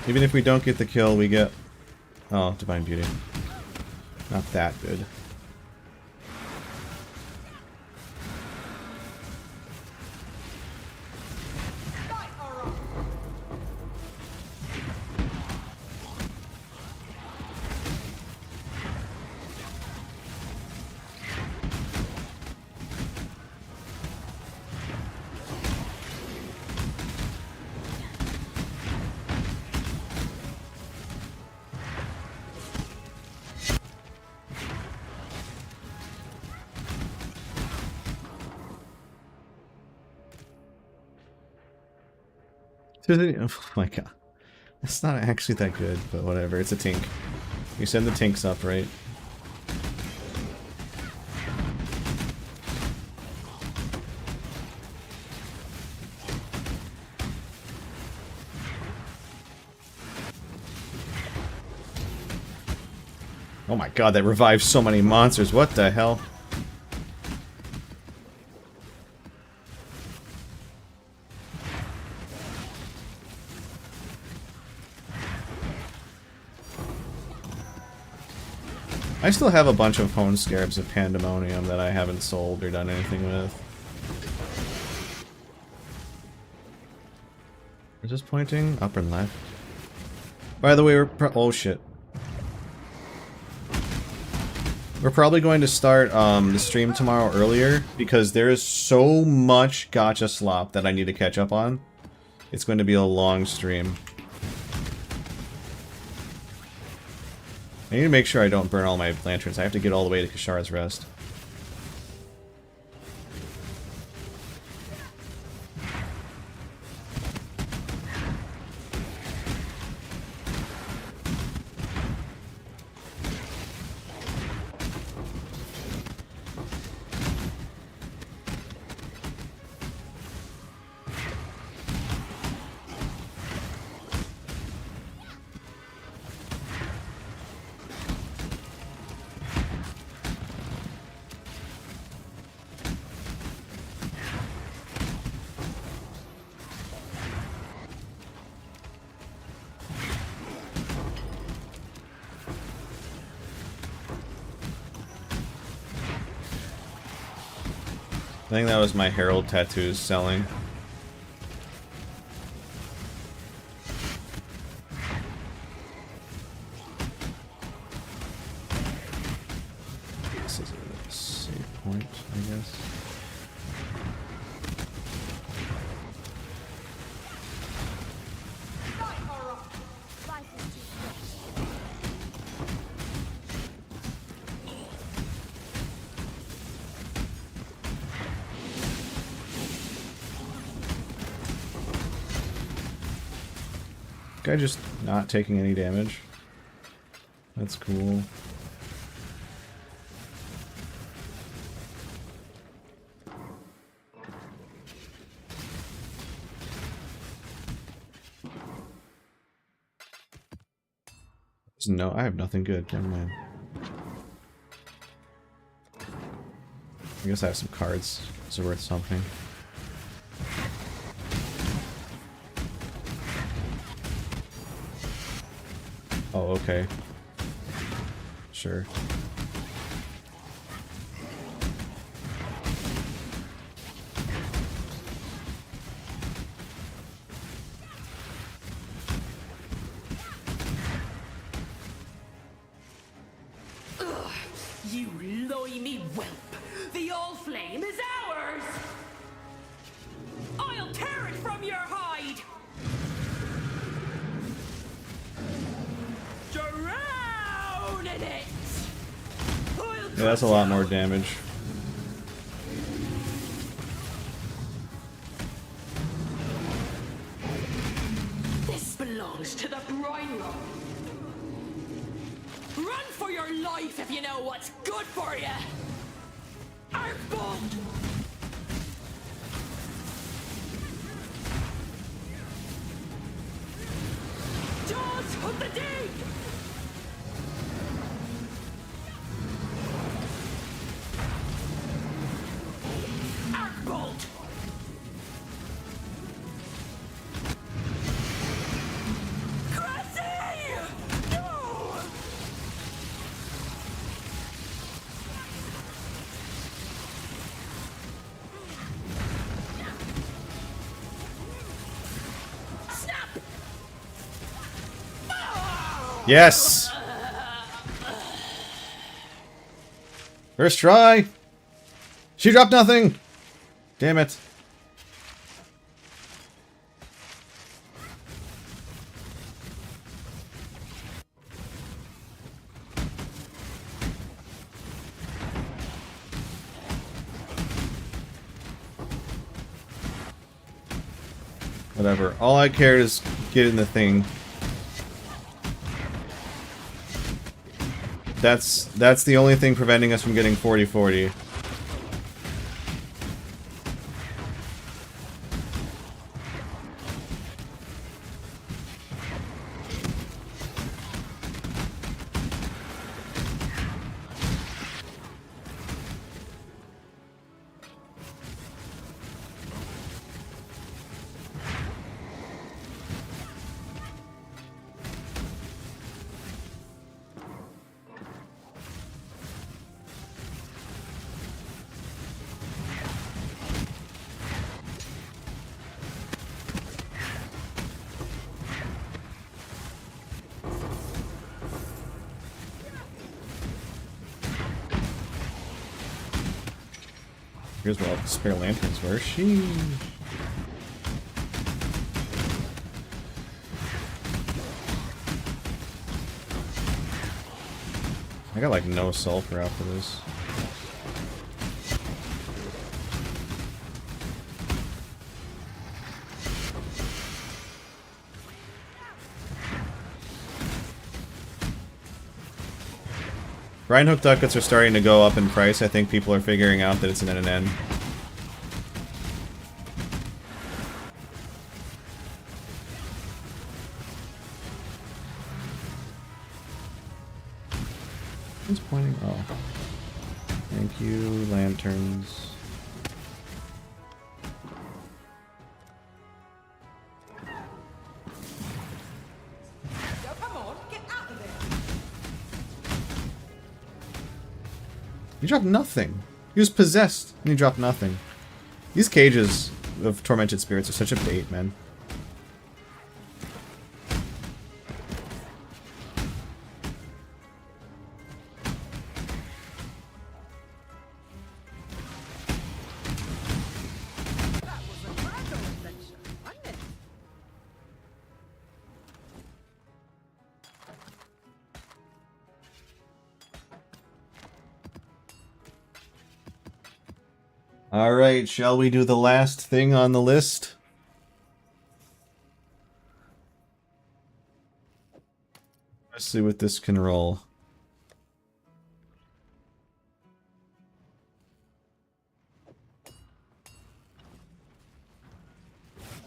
Even if we don't get the kill, we get... Oh, Divine Beauty. Not that good. Oh my god. That's not actually that good, but whatever. It's a tink. You send the tinks up, right? Oh my god, that revives so many monsters. What the hell? I still have a bunch of Hone Scarabs of Pandemonium that I haven't sold or done anything with. Is this pointing? Up and left. By the way, oh shit. We're probably going to start the stream tomorrow earlier because there is so much gacha slop that I need to catch up on. It's going to be a long stream. I need to make sure I don't burn all my lanterns. I have to get all the way to Kishara's Rest. I think that was my Herald tattoos selling. This is a save point, I guess. Guy just not taking any damage. That's cool. No, I have nothing good. Never mind. I guess I have some cards. It's worth something. Oh, okay. Sure. You limey whelp! The old flame is ours! I'll tear it from your hide! Drown in it! Yeah, that's a lot more damage. This belongs to the brine room. Run for your life if you know what's good for you! Archbolt! Jaws of the deep! Archbolt! Cressy! No! Snap! Yes! First try! She dropped nothing! Damn it. Whatever. All I cared is getting the thing. That's the only thing preventing us from getting 40-40. Here's where all the spare lanterns were. Sheesh. I got like no sulfur after this. Rhinehook ducats are starting to go up in price. I think people are figuring out that it's an NNN. Who's pointing? Oh. Thank you, lanterns. He dropped nothing. He was possessed, and he dropped nothing. These cages of tormented spirits are such a bait, man. Alright, shall we do the last thing on the list? Let's see what this can roll.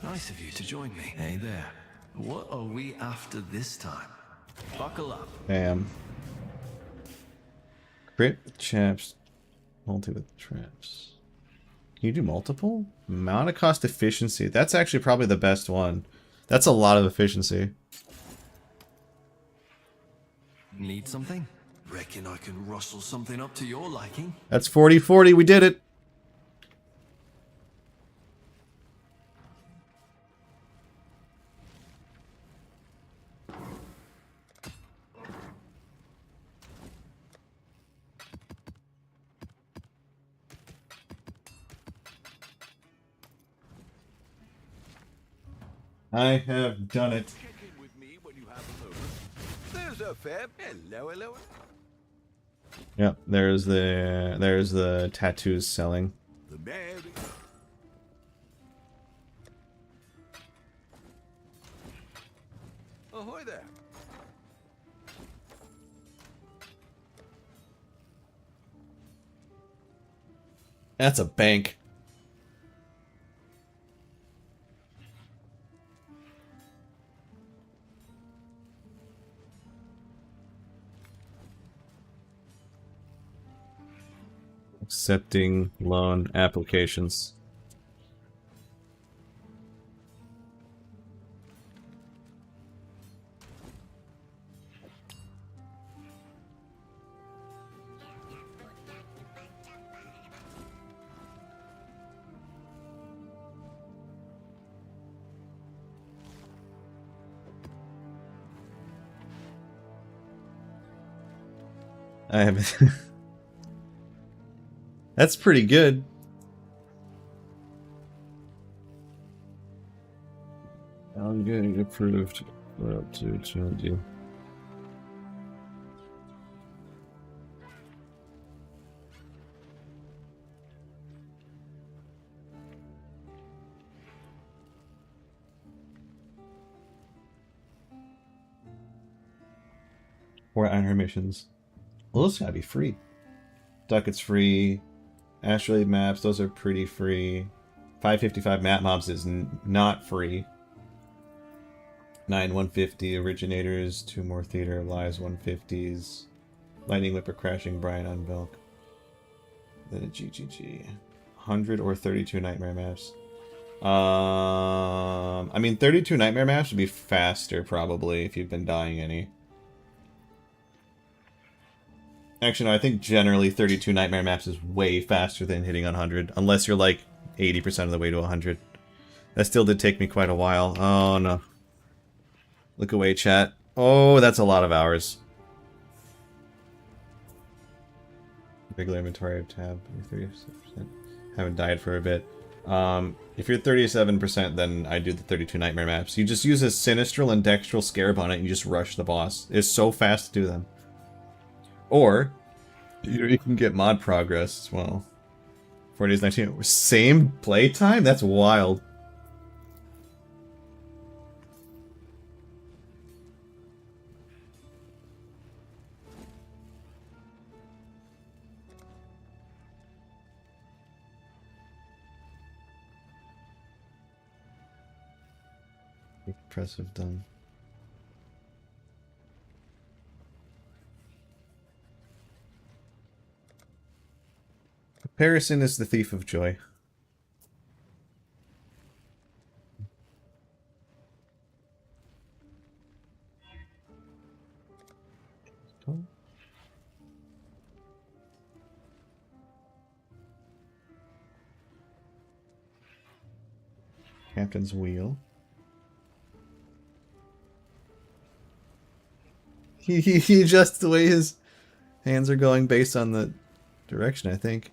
Nice of you to join me. Hey there. What are we after this time? Buckle up. Bam. Crit with chaps. Multi with traps. Can you do multiple? Mana cost efficiency. That's actually probably the best one. That's a lot of efficiency. Need something? Reckon I can rustle something up to your liking? That's 40-40. We did it. I have done it. Check in with me when you have a moment. There's a fair. Hello. Yep, there's the tattoos selling. The Mary. Ahoy there. That's a bank. Accepting loan applications. I haven't. That's pretty good. I'm getting approved for up to 20. Or iron missions. Well, those gotta be free. Ducats free. Astrolabe maps, those are pretty free. 555 map mobs is not free. 9 150 originators, 2 more theater of lies 150s. Lightning Whipper crashing Brian on Belk. Then a GGG. 100 or 32 nightmare maps. I mean 32 nightmare maps would be faster probably if you've been dying any. Actually, no, I think generally 32 Nightmare maps is way faster than hitting 100. Unless you're like 80% of the way to 100. That still did take me quite a while. Oh, no. Look away, chat. Oh, that's a lot of hours. Regular inventory tab. 37%. Haven't died for a bit. If you're 37%, then I do the 32 Nightmare maps. You just use a Sinistral and Dextral Scarab on it and you just rush the boss. It's so fast to do them. Or, you can get mod progress as well. 4 days, 19. Same playtime? That's wild. Impressive done. Comparison is the thief of joy. Captain's wheel. He adjusts the way his hands are going based on the direction, I think.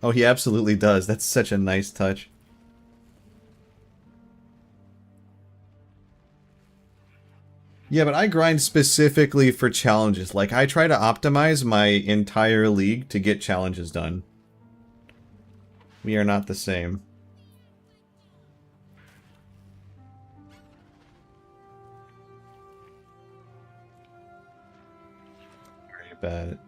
Oh, he absolutely does. That's such a nice touch. Yeah, but I grind specifically for challenges. Like, I try to optimize my entire league to get challenges done. We are not the same. bad.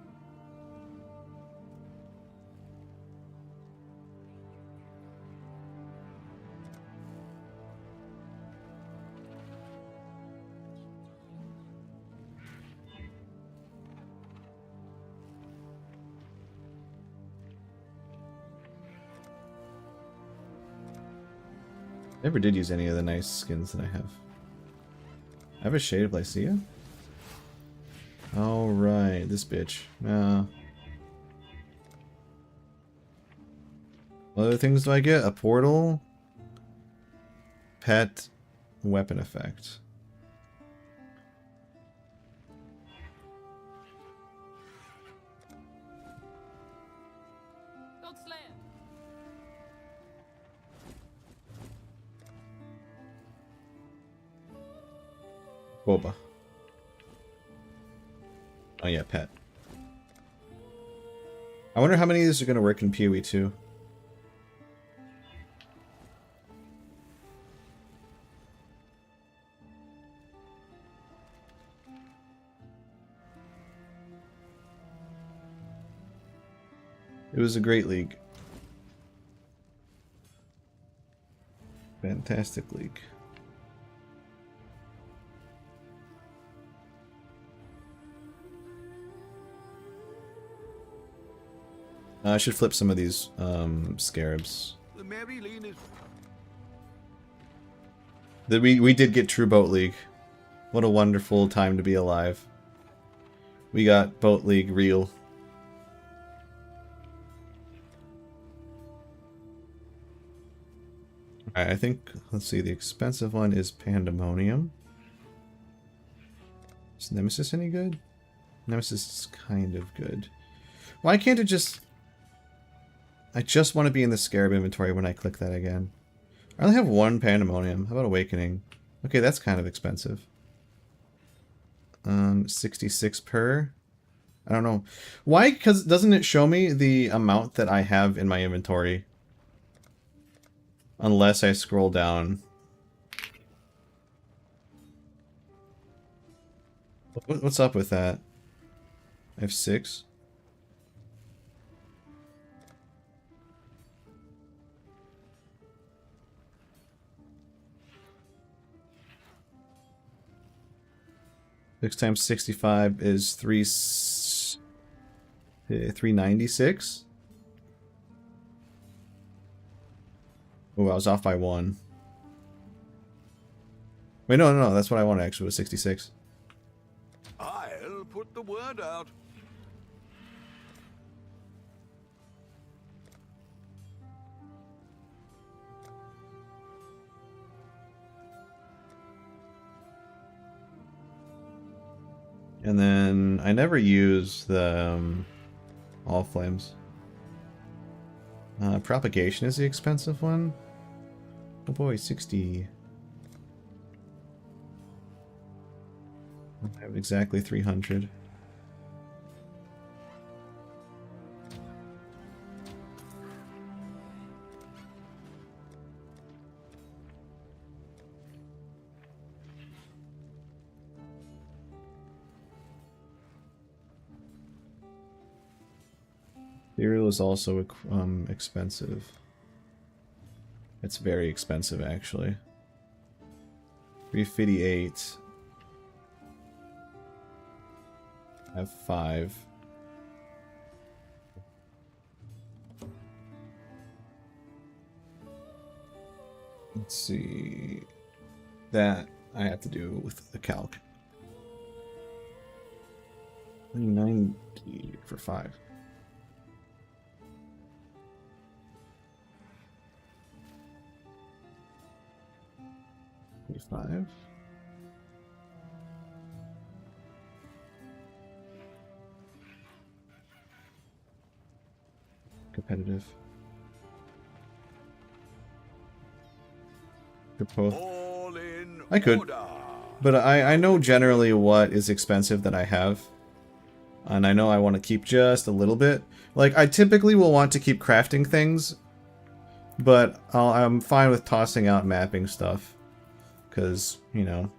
Never did use any of the nice skins that I have. I have a Shade of Lycia? Alright, this bitch. What other things do I get? A portal? Pet? Weapon effect. Don't slay him. Boba. Oh yeah, pet. I wonder how many of these are going to work in PoE 2. It was a great league. Fantastic league. I should flip some of these scarabs. The Mary Lane is... We did get true boat league. What a wonderful time to be alive. We got boat league real. Alright, I think, let's see, the expensive one is Pandemonium. Is Nemesis any good? Nemesis is kind of good. Why can't it just... I just want to be in the Scarab inventory when I click that again. I only have one Pandemonium. How about Awakening? Okay, that's kind of expensive. 66 per. I don't know. Why? Because doesn't it show me the amount that I have in my inventory? Unless I scroll down. What's up with that? I have 6. Six times 65 is 396. Oh, I was off by 1. Wait, no, that's what I wanted actually, was 66. I'll put the word out. And then I never use the all flames. Propagation is the expensive one. Oh boy, 60. I have exactly 300. Ethereal is also expensive. It's very expensive, actually. 358. I have 5. Let's see. That I have to do with the calc. 90 for 5. 5. Competitive. All in I could. order. But I know generally what is expensive that I have. And I know I want to keep just a little bit. Like, I typically will want to keep crafting things. But I'm fine with tossing out mapping stuff. Because, you know, I'm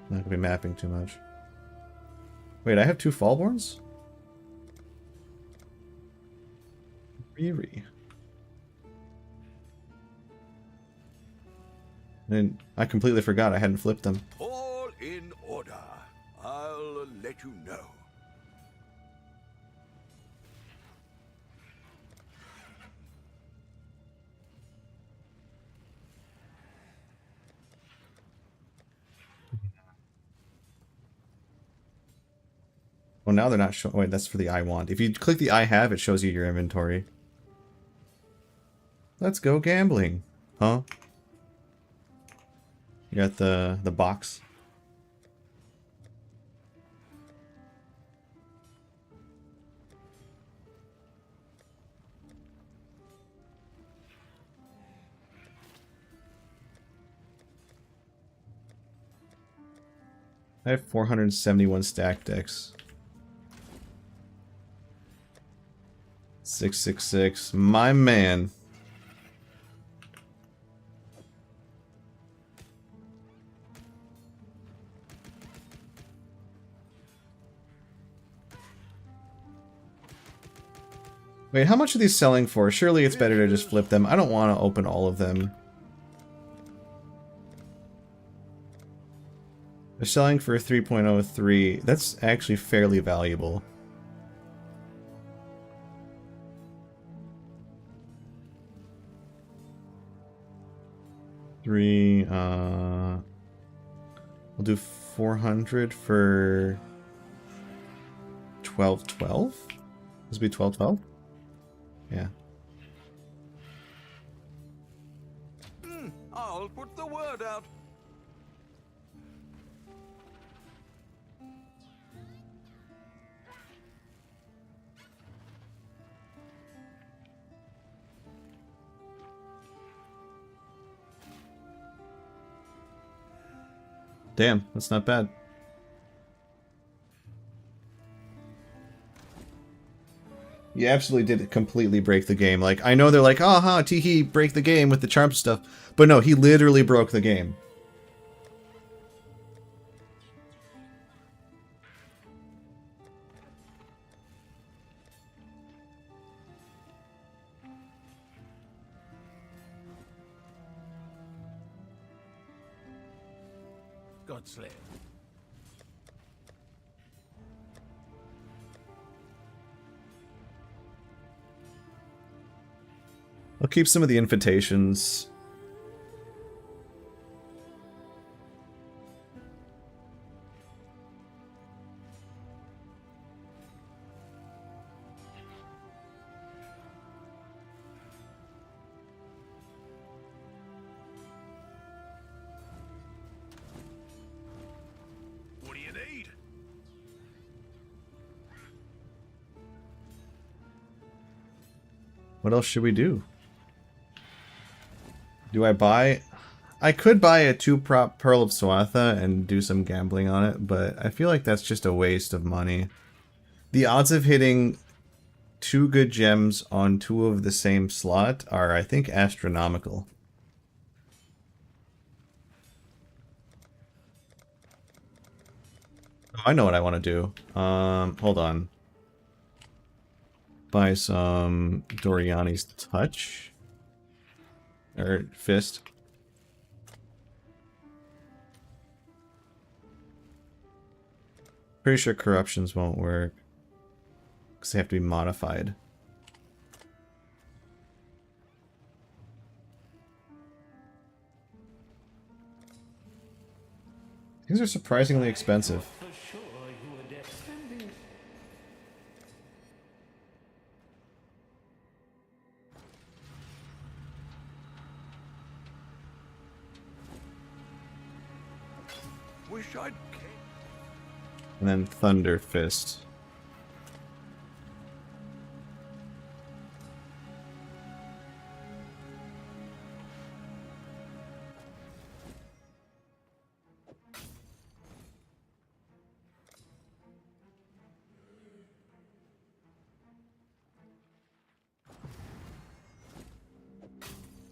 not going to be mapping too much. Wait, I have 2 Fallborns? Riri. And I completely forgot I hadn't flipped them. All in order. I'll let you know. Well, now they're not showing. Wait, that's for the I want. If you click the I have, it shows you your inventory. Let's go gambling. Huh? You got the box. I have 471 stack decks. 666. My man. Wait, how much are these selling for? Surely it's better to just flip them. I don't want to open all of them. They're selling for 3.03. That's actually fairly valuable. We'll do 400 for 1212? This would be 1212? Yeah. I'll put the word out. Damn, that's not bad. You absolutely did completely break the game. Like, I know they're like, aha, teehee, break the game with the charm stuff. But no, he literally broke the game. Godslayer. I'll keep some of the invitations. What do you need? What else should we do? Do I buy... I could buy a 2-prop Pearl of Swatha and do some gambling on it, but I feel like that's just a waste of money. The odds of hitting 2 good gems on 2 of the same slot are, I think, astronomical. Oh, I know what I want to do. Hold on. Buy some Doriani's Touch. Or Fist. Pretty sure corruptions won't work. Because they have to be modified. These are surprisingly expensive. Wish I'd... And then Thunder Fist.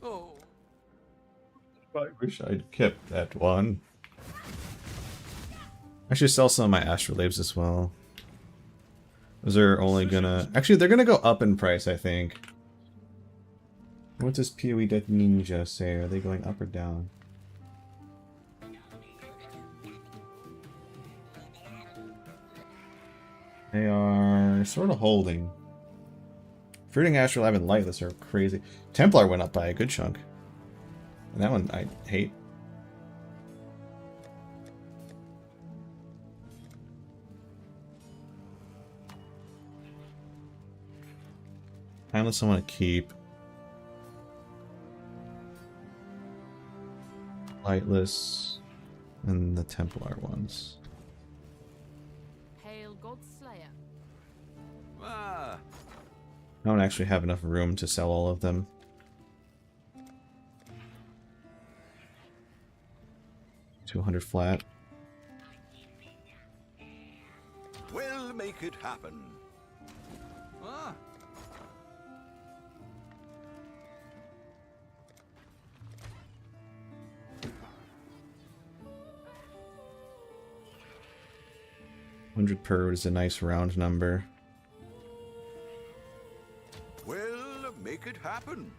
Oh. I wish I'd kept that one. I should sell some of my astrolabes as well. Those are only gonna... Actually, they're gonna go up in price, I think. What does PoE Death Ninja say? Are they going up or down? They are sort of holding. Fruiting Astral Lab and Lightless are crazy. Templar went up by a good chunk. And that one I hate. Timeless I want to keep. Lightless and the Templar ones. Hail God Slayer. Ah, I don't actually have enough room to sell all of them. $200 flat. we'll make it happen. Ah. $100 per is a nice round number. We'll make it happen.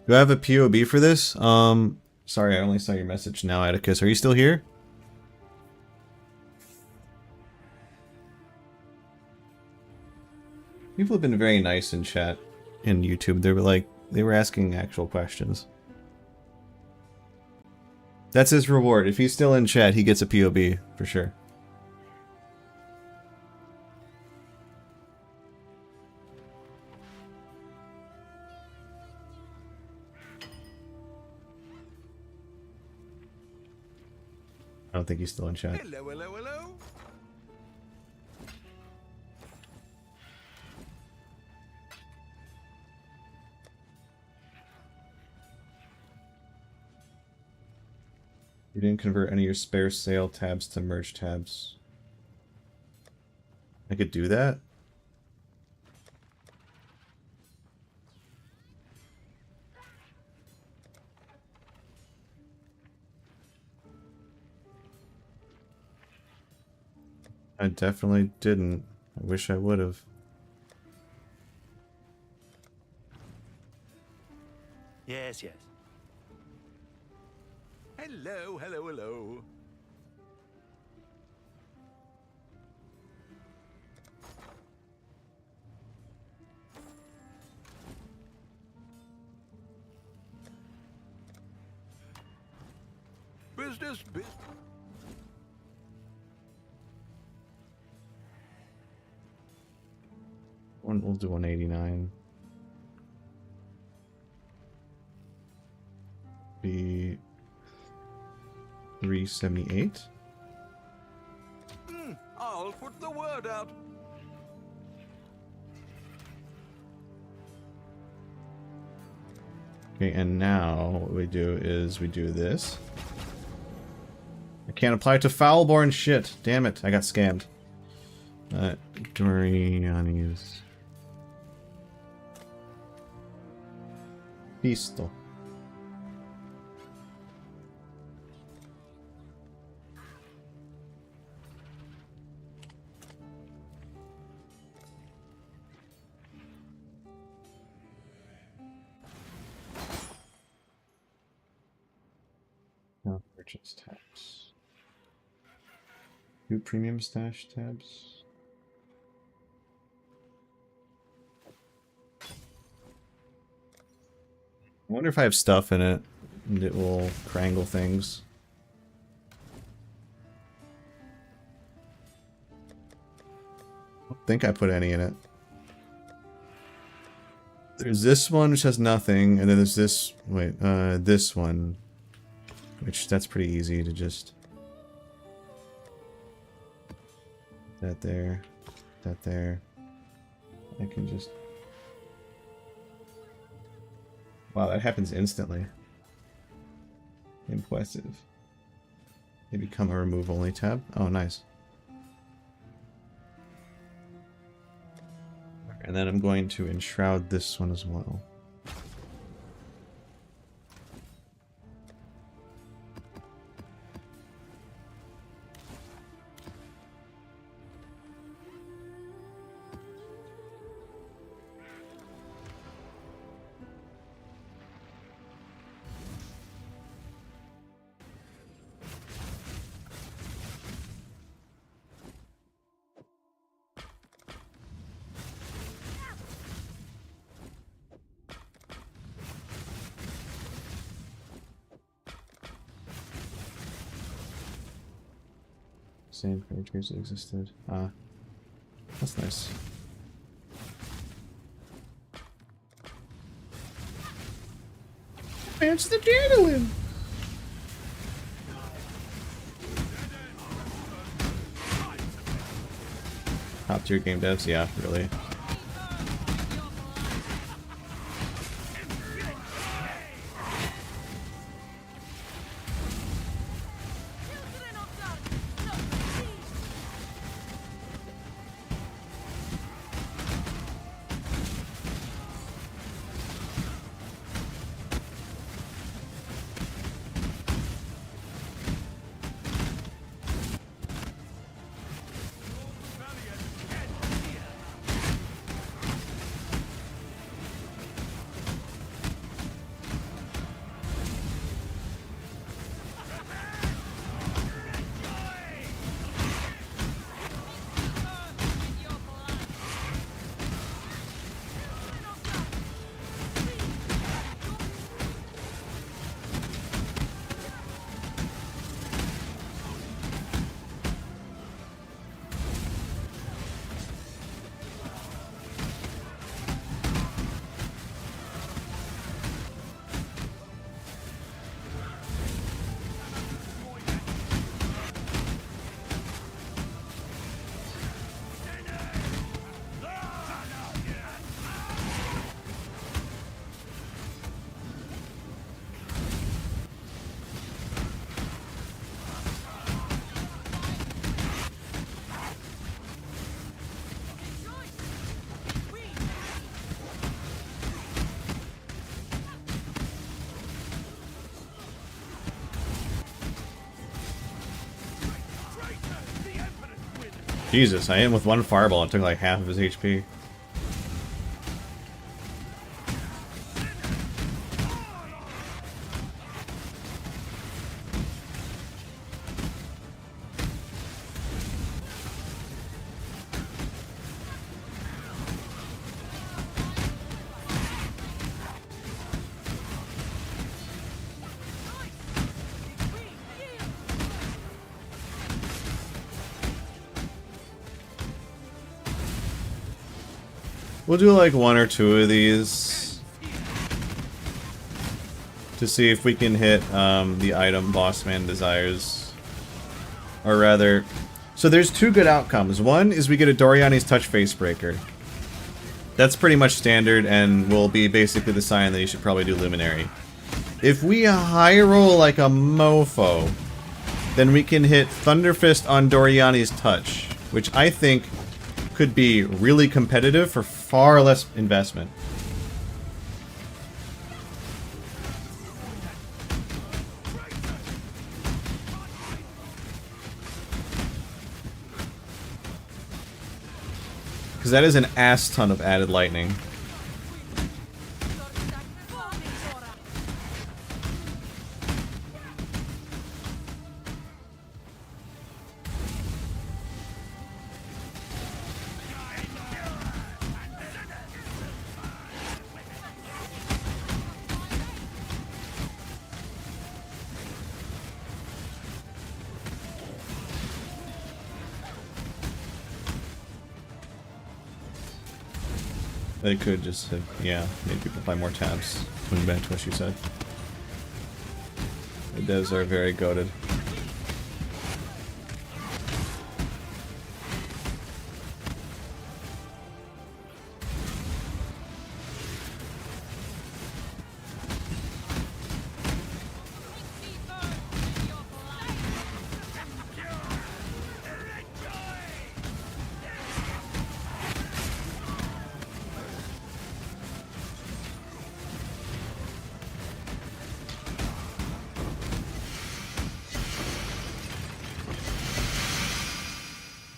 Do I have a POB for this? Sorry, I only saw your message now, Atticus. Are you still here? People have been very nice in chat in YouTube. They were asking actual questions. That's his reward. If he's still in chat, he gets a POB for sure. I don't think he's still in chat. Hello, hello, hello. You didn't convert any of your spare sale tabs to merge tabs. I could do that? I definitely didn't. I wish I would have. Yes, yes. Hello, hello, hello. Business, business. We'll do 189. Be 378. I'll put the word out. Okay, and now what we do is we do this. I can't apply it to Foulborn shit. Damn it, I got scammed. Doriani's Pistol. Now purchase tabs. 2 premium stash tabs. I wonder if I have stuff in it and it will crangle things. I don't think I put any in it. There's this one which has nothing, and then there's this, wait, this one. Which, that's pretty easy to just... That there. That there. I can just... Wow, that happens instantly. Impressive. They become a remove only tab. Oh, nice. and then I'm going to enshroud this one as well. Same characters existed. Ah, that's nice. It's the adrenaline! Top tier game devs, yeah, really. Jesus, I hit him with one fireball and took like half of his HP. We'll do like one or two of these to see if we can hit the item Boss Man desires. Or rather, so there's two good outcomes. One is we get a Doriani's Touch Facebreaker. That's pretty much standard and will be basically the sign that you should probably do Luminary. If we high roll like a mofo, then we can hit Thunderfist on Doriani's Touch, which I think could be really competitive for far less investment. Because that is an ass ton of added lightning. They could just have, yeah, made people buy more tabs. Going back to what you said. The devs are very goated.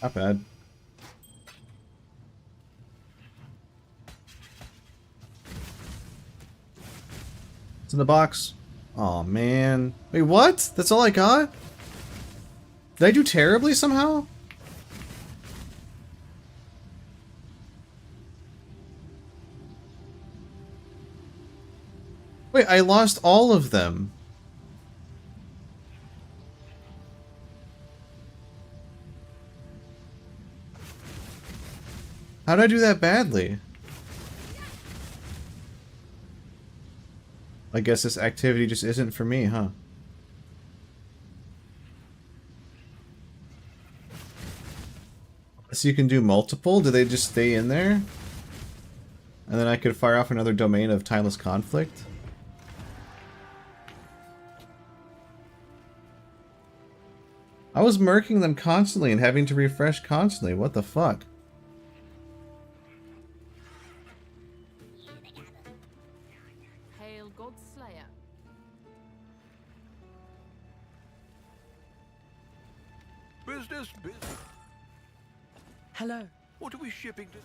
Not bad. It's in the box. Oh man. Wait, what? That's all I got? Did I do terribly somehow? Wait, I lost all of them. How did I do that badly? I guess this activity just isn't for me, huh? So you can do multiple? Do they just stay in there? And then I could fire off another domain of timeless conflict? I was murking them constantly and having to refresh constantly. What the fuck? Hail God Slayer. Business. Hello. What are we shipping to?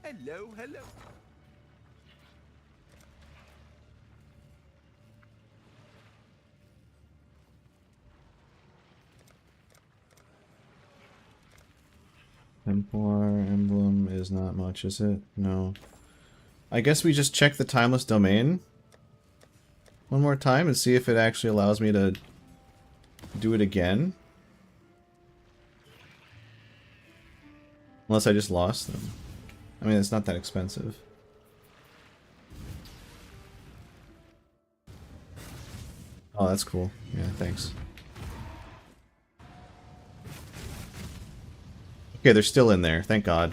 Hello. Templar emblem is not much, is it? No. I guess we just check the timeless domain one more time and see if it actually allows me to do it again. Unless I just lost them. I mean, it's not that expensive. Oh, that's cool. Yeah, thanks. Okay, they're still in there. Thank God.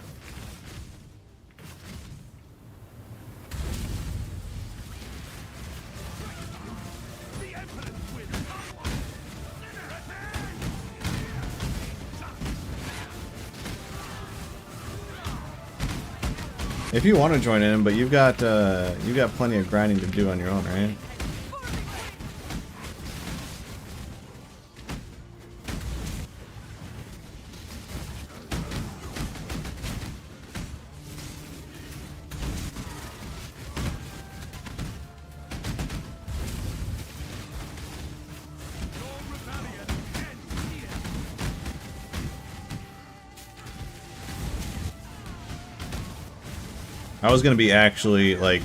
If you want to join in, but you've got plenty of grinding to do on your own, right? I was gonna be actually, like,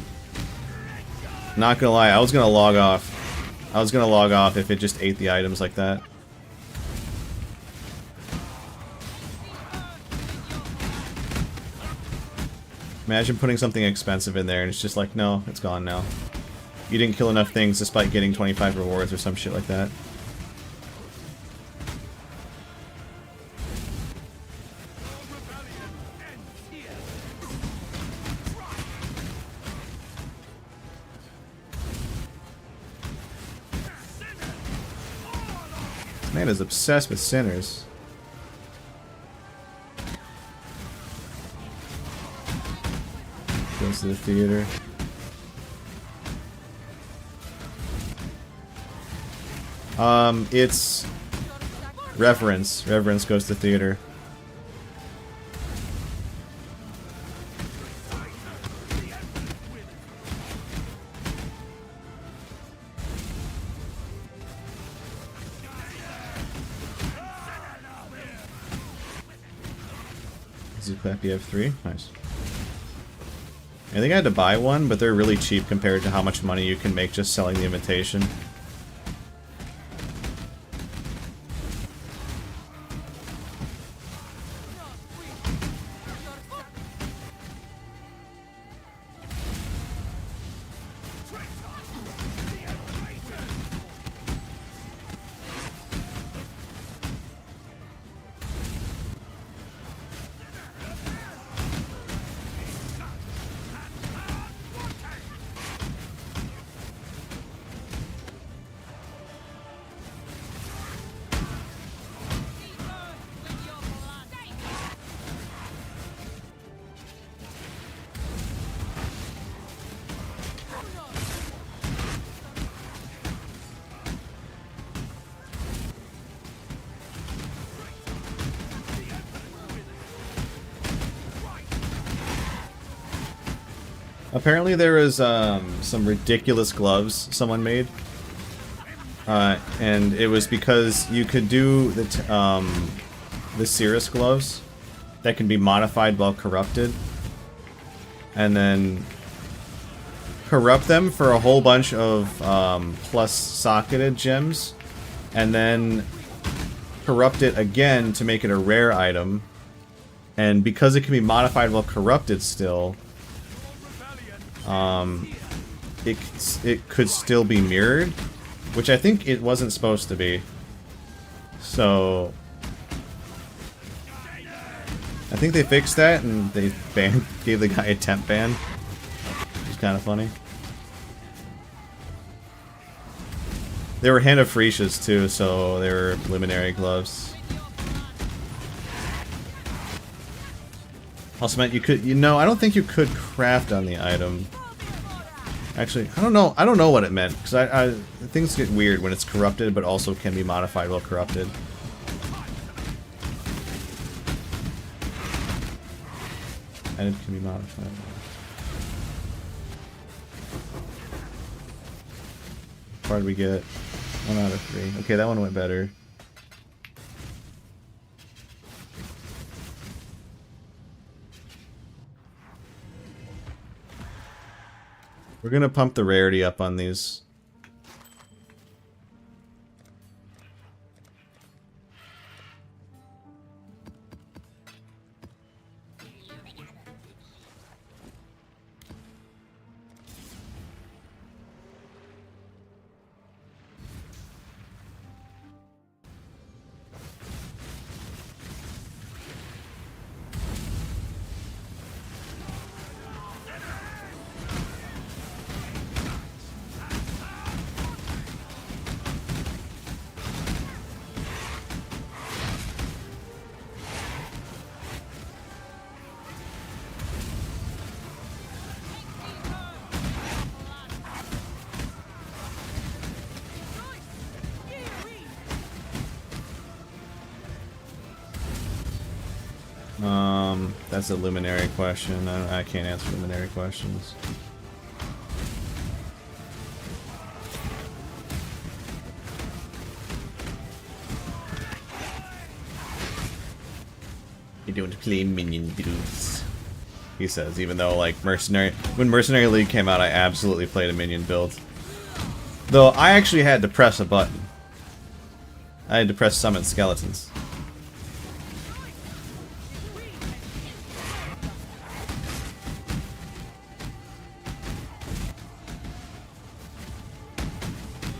not gonna lie, I was gonna log off. I was gonna log off if it just ate the items like that. Imagine putting something expensive in there and it's just like, no, it's gone now. You didn't kill enough things despite getting 25 rewards or some shit like that. Man is obsessed with sinners. Goes to the theater. It's Reverence. Reverence goes to theater. Clap, you have 3? Nice. I think I had to buy one, but they're really cheap compared to how much money you can make just selling the invitation. Apparently there was some ridiculous gloves someone made. And it was because you could do the Cirrus gloves that can be modified while corrupted. And then corrupt them for a whole bunch of plus socketed gems. And then corrupt it again to make it a rare item. And because it can be modified while corrupted still, it could still be mirrored, which I think it wasn't supposed to be. So I think they fixed that and they gave the guy a temp ban, which is kind of funny. They were Hand of Freshas too, so they were luminary gloves. Also meant you could, I don't think you could craft on the item. Actually, I don't know what it meant, because things get weird when it's corrupted, but also can be modified while corrupted. And it can be modified. What did we get? 1 out of 3. Okay, that one went better. We're gonna pump the rarity up on these. That's a luminary question. I can't answer luminary questions. You don't play minion builds, he says, even though like when Mercenary League came out, I absolutely played a minion build. Though I actually had to press a button. I had to press summon skeletons.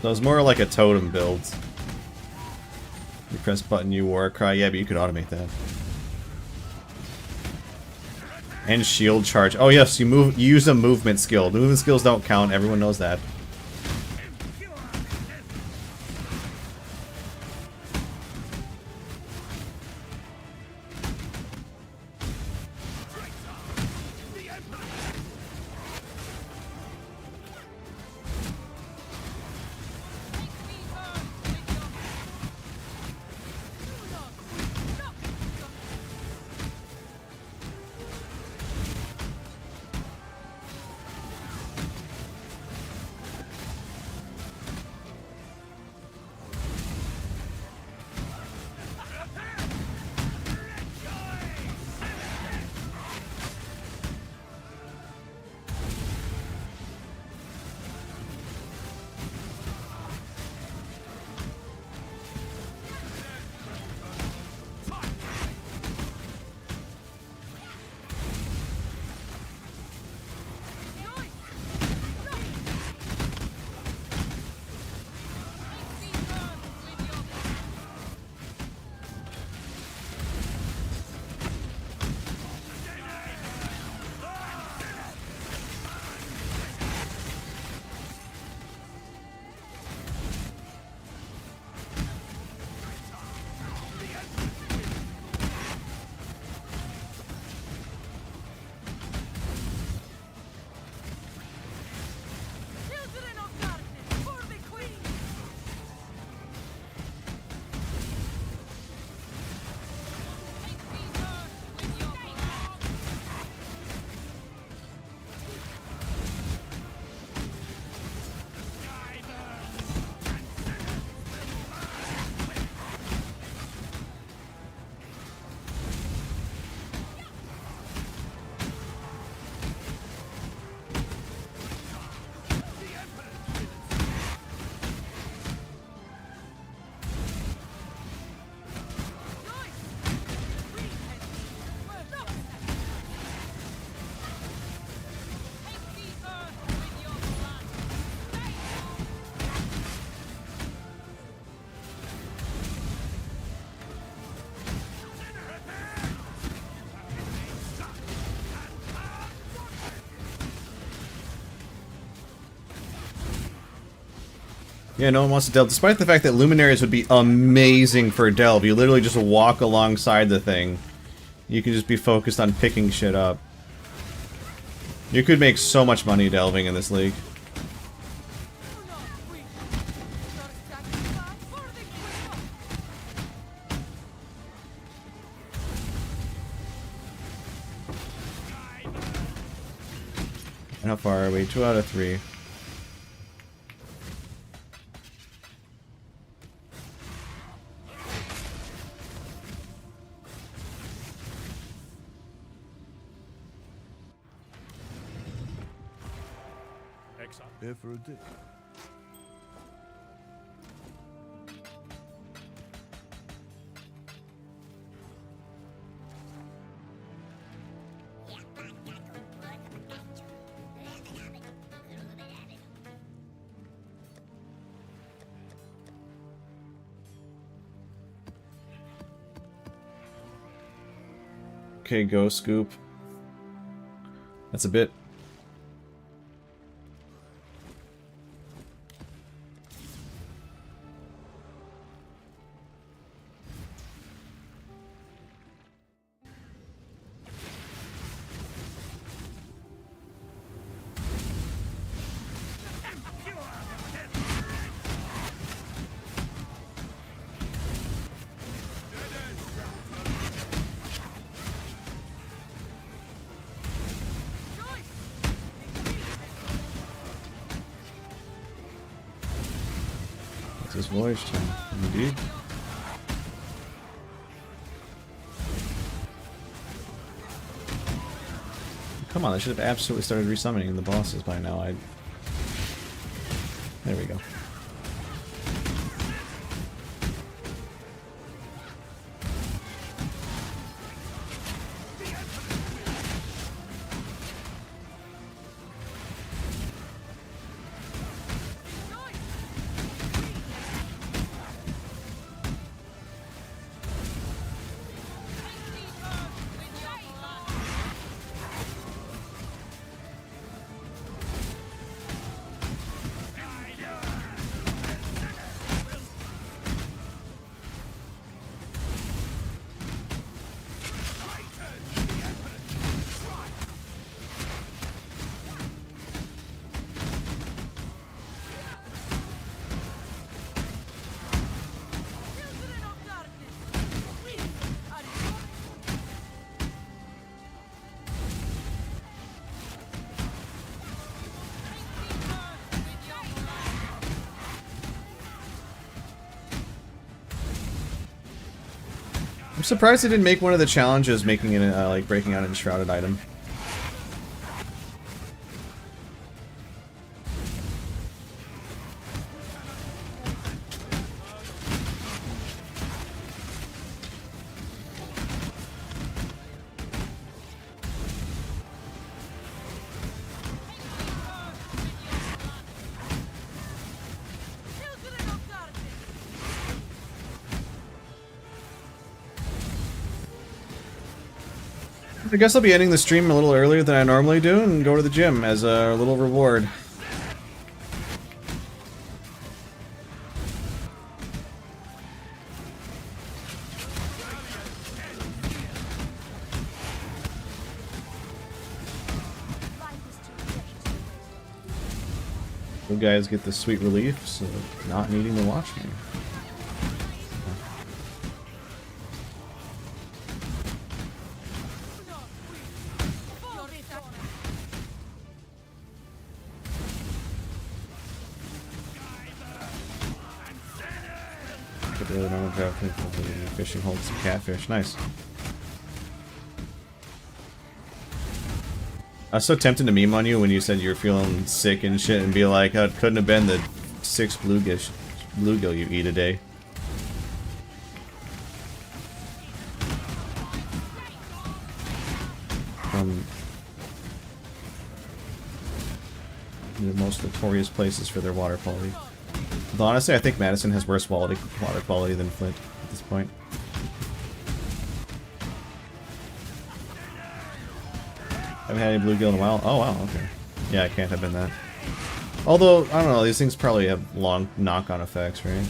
So it was more like a totem build. You press button, you war cry. Yeah, but you could automate that. And shield charge. Oh yes, you use a movement skill. The movement skills don't count. Everyone knows that. Yeah, no one wants to delve, despite the fact that luminaries would be amazing for delve. You literally just walk alongside the thing. You can just be focused on picking shit up. You could make so much money delving in this league. And how far are we? 2 out of 3. Exile. Here for a dip. Okay, go scoop. That's a bit. It's his voyage time, indeed. Come on, I should have absolutely started resummoning the bosses by now. There we go. I'm surprised they didn't make one of the challenges making it like breaking out an enshrouded item. I guess I'll be ending the stream a little earlier than I normally do and go to the gym as a little reward. You guys get the sweet relief of not needing to watch me. Fishing holds some catfish. Nice. I was so tempted to meme on you when you said you were feeling sick and shit and be like, oh, it couldn't have been the 6 bluegill you eat a day. From the most notorious places for their water quality. Though honestly, I think Madison has worse water quality than Flint at this point. Haven't had any bluegill in a while. Oh wow, okay. Yeah, it can't have been that. Although, I don't know, these things probably have long knock-on effects, right?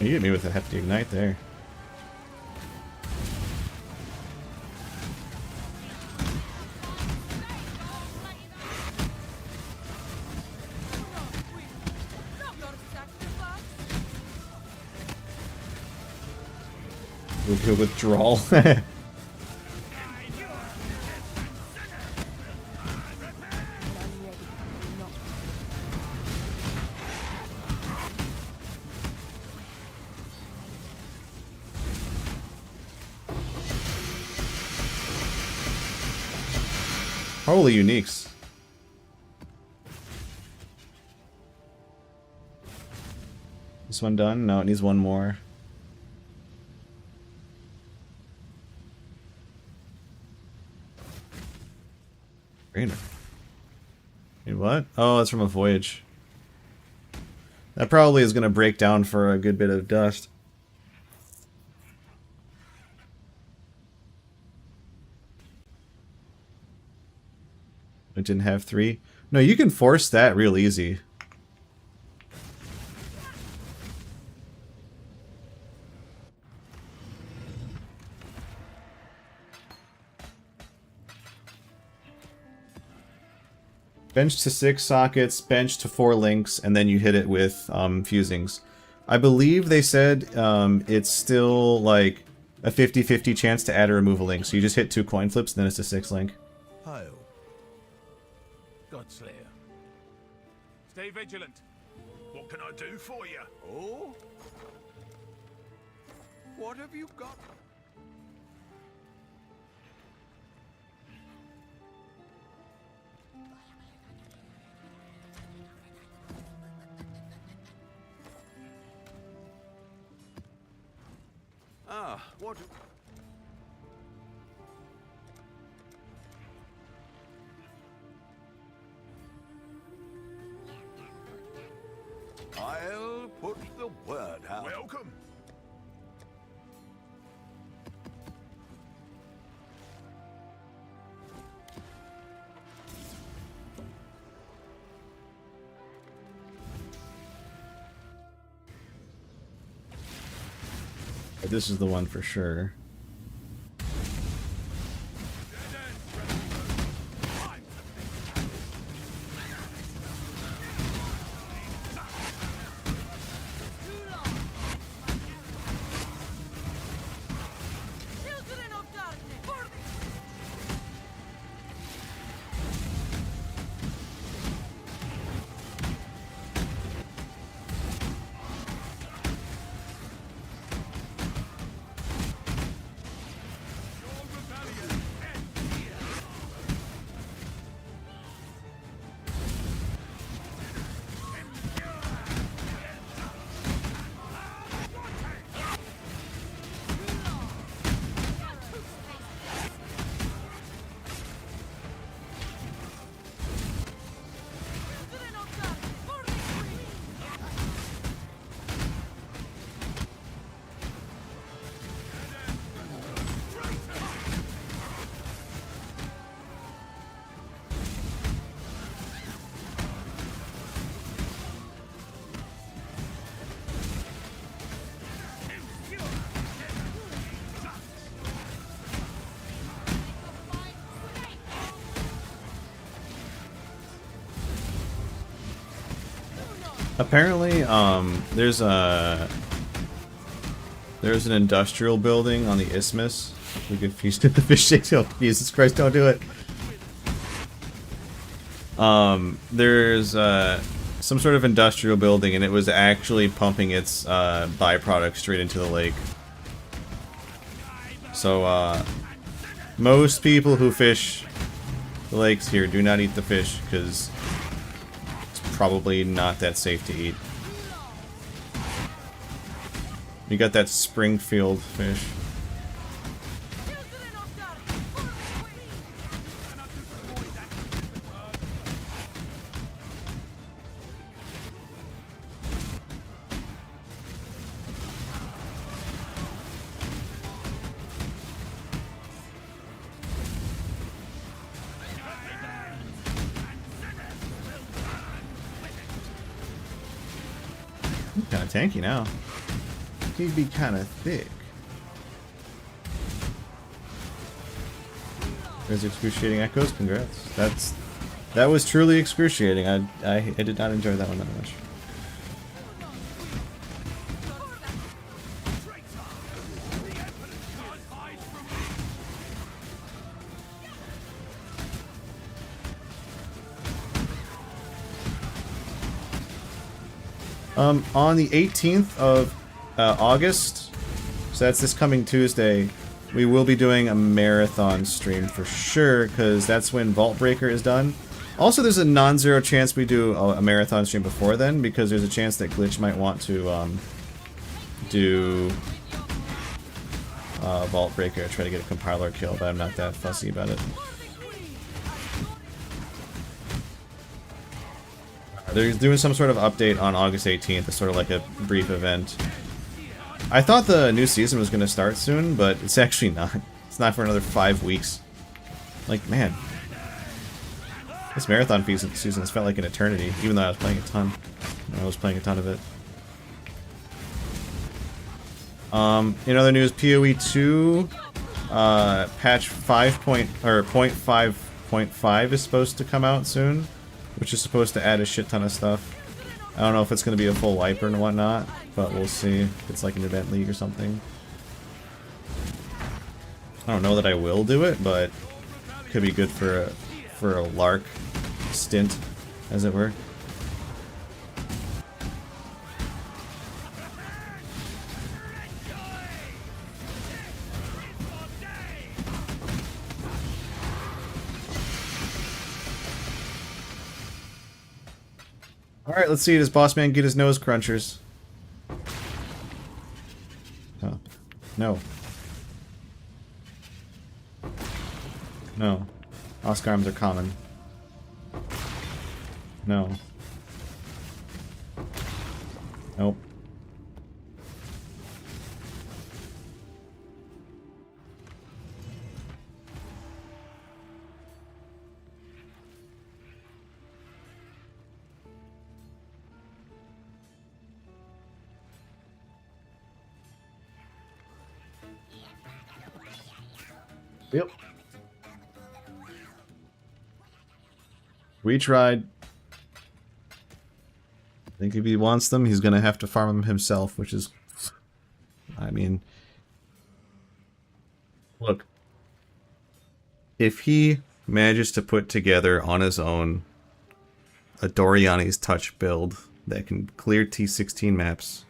You hit me with a hefty ignite there. Good withdrawal. Holy uniques. This one done? No, it needs one more. Trainer. Wait, what? Oh, that's from a voyage. That probably is going to break down for a good bit of dust. It didn't have 3. No, you can force that real easy. Bench to 6 sockets, bench to 4 links, and then you hit it with fusings. I believe they said it's still like a 50-50 chance to add or remove a link. So you just hit 2 coin flips, and then it's a 6 link. Hail. Godslayer. Stay vigilant. What can I do for you? Oh? What have you got? Ah, what? I'll put the word out. Welcome. This is the one for sure. Apparently, there's an industrial building on the isthmus. We confused with the fish tank. Oh, Jesus Christ, don't do it. There's some sort of industrial building, and it was actually pumping its byproduct straight into the lake. So, most people who fish the lakes here do not eat the fish, because probably not that safe to eat. You got that Springfield fish. Kind of tanky now. He'd be kind of thick. There's excruciating echoes. Congrats. That was truly excruciating. I did not enjoy that one that much. On the 18th of August, so that's this coming Tuesday, we will be doing a marathon stream for sure, because that's when Vault Breaker is done. Also, there's a non-zero chance we do a marathon stream before then, because there's a chance that Glitch might want to do Vault Breaker, try to get a compiler kill, but I'm not that fussy about it. They're doing some sort of update on August 18th. It's sort of like a brief event. I thought the new season was going to start soon, but it's actually not. It's not for another 5 weeks. Like, man. This marathon season has felt like an eternity, even though I was playing a ton. I was playing a ton of it. In other news, PoE 2 patch 0.5.5 is supposed to come out soon, which is supposed to add a shit ton of stuff. I don't know if it's going to be a full wipe or whatnot, but we'll see. If it's like an event league or something. I don't know that I will do it, but it could be good for a lark stint, as it were. Alright, let's see. Does Boss Man get his nose crunchers? Oh. No. No. Oscar arms are common. No. Nope. Yep. We tried. I think if he wants them, he's gonna have to farm them himself, which is... I mean... Look. If he manages to put together on his own a Doriani's Touch build that can clear T16 maps,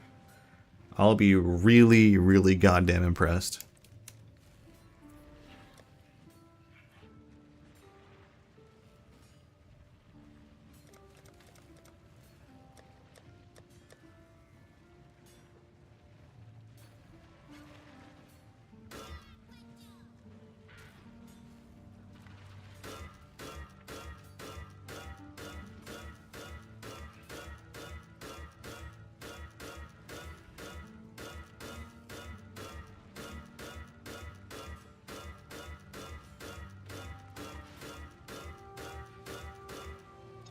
I'll be really, really goddamn impressed.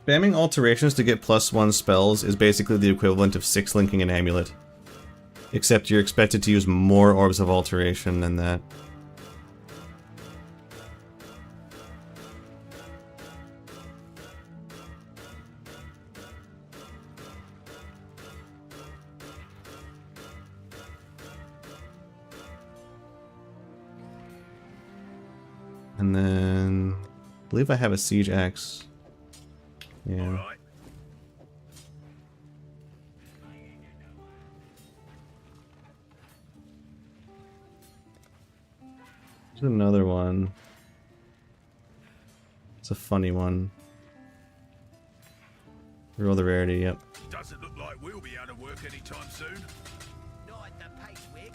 Spamming alterations to get +1 spells is basically the equivalent of 6-linking an amulet. Except you're expected to use more orbs of alteration than that. And then... I believe I have a Siege Axe. Yeah. Right. There's another one. It's a funny one. Roll the rarity, yep. Doesn't look like we'll be out of work anytime soon. Not at the pace we're going.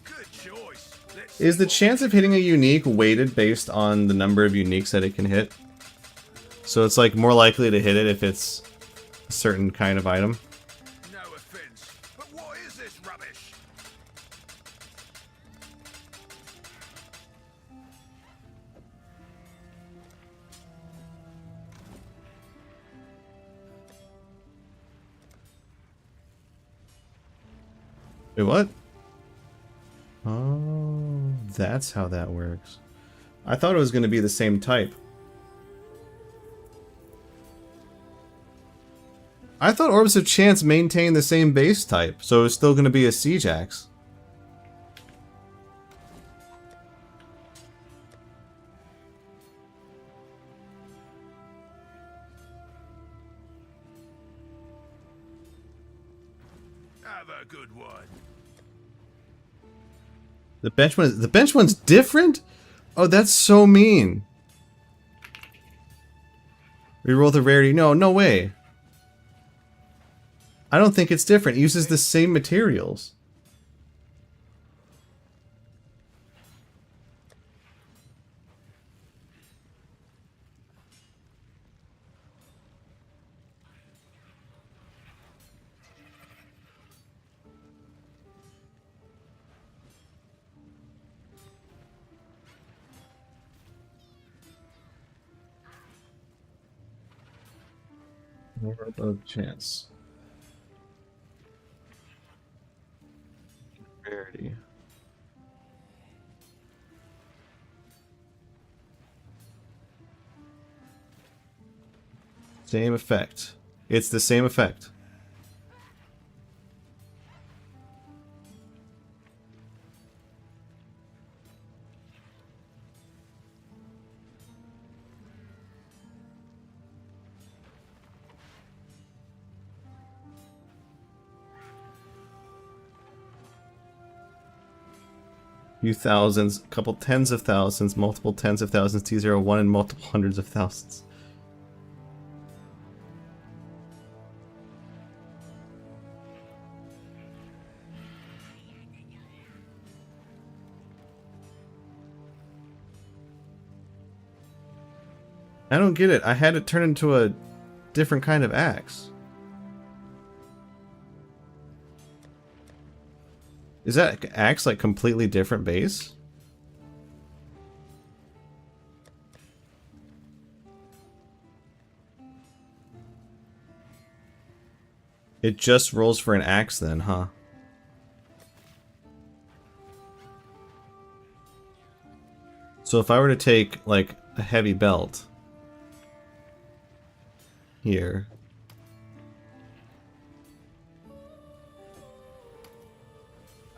Good choice. Let's Is see the what chance of hitting a unique weighted based on the number of uniques that it can hit? So it's like more likely to hit it if it's a certain kind of item? No offense, but what is this rubbish? Wait, what? Oh, that's how that works. I thought it was going to be the same type. I thought Orbs of Chance maintained the same base type, so it's still going to be a Siege Axe. Have a good one. The bench one's different? Oh, that's so mean. Reroll the rarity. No, no way. I don't think it's different. It uses the same materials. Orb of Chance. Rarity. Same effect. It's the same effect. Few thousands, couple tens of thousands, multiple tens of thousands, T01, and multiple hundreds of thousands. I don't get it. I had it turn into a different kind of axe. Is that axe like completely different base? It just rolls for an axe then, huh? So if I were to take like a heavy belt here,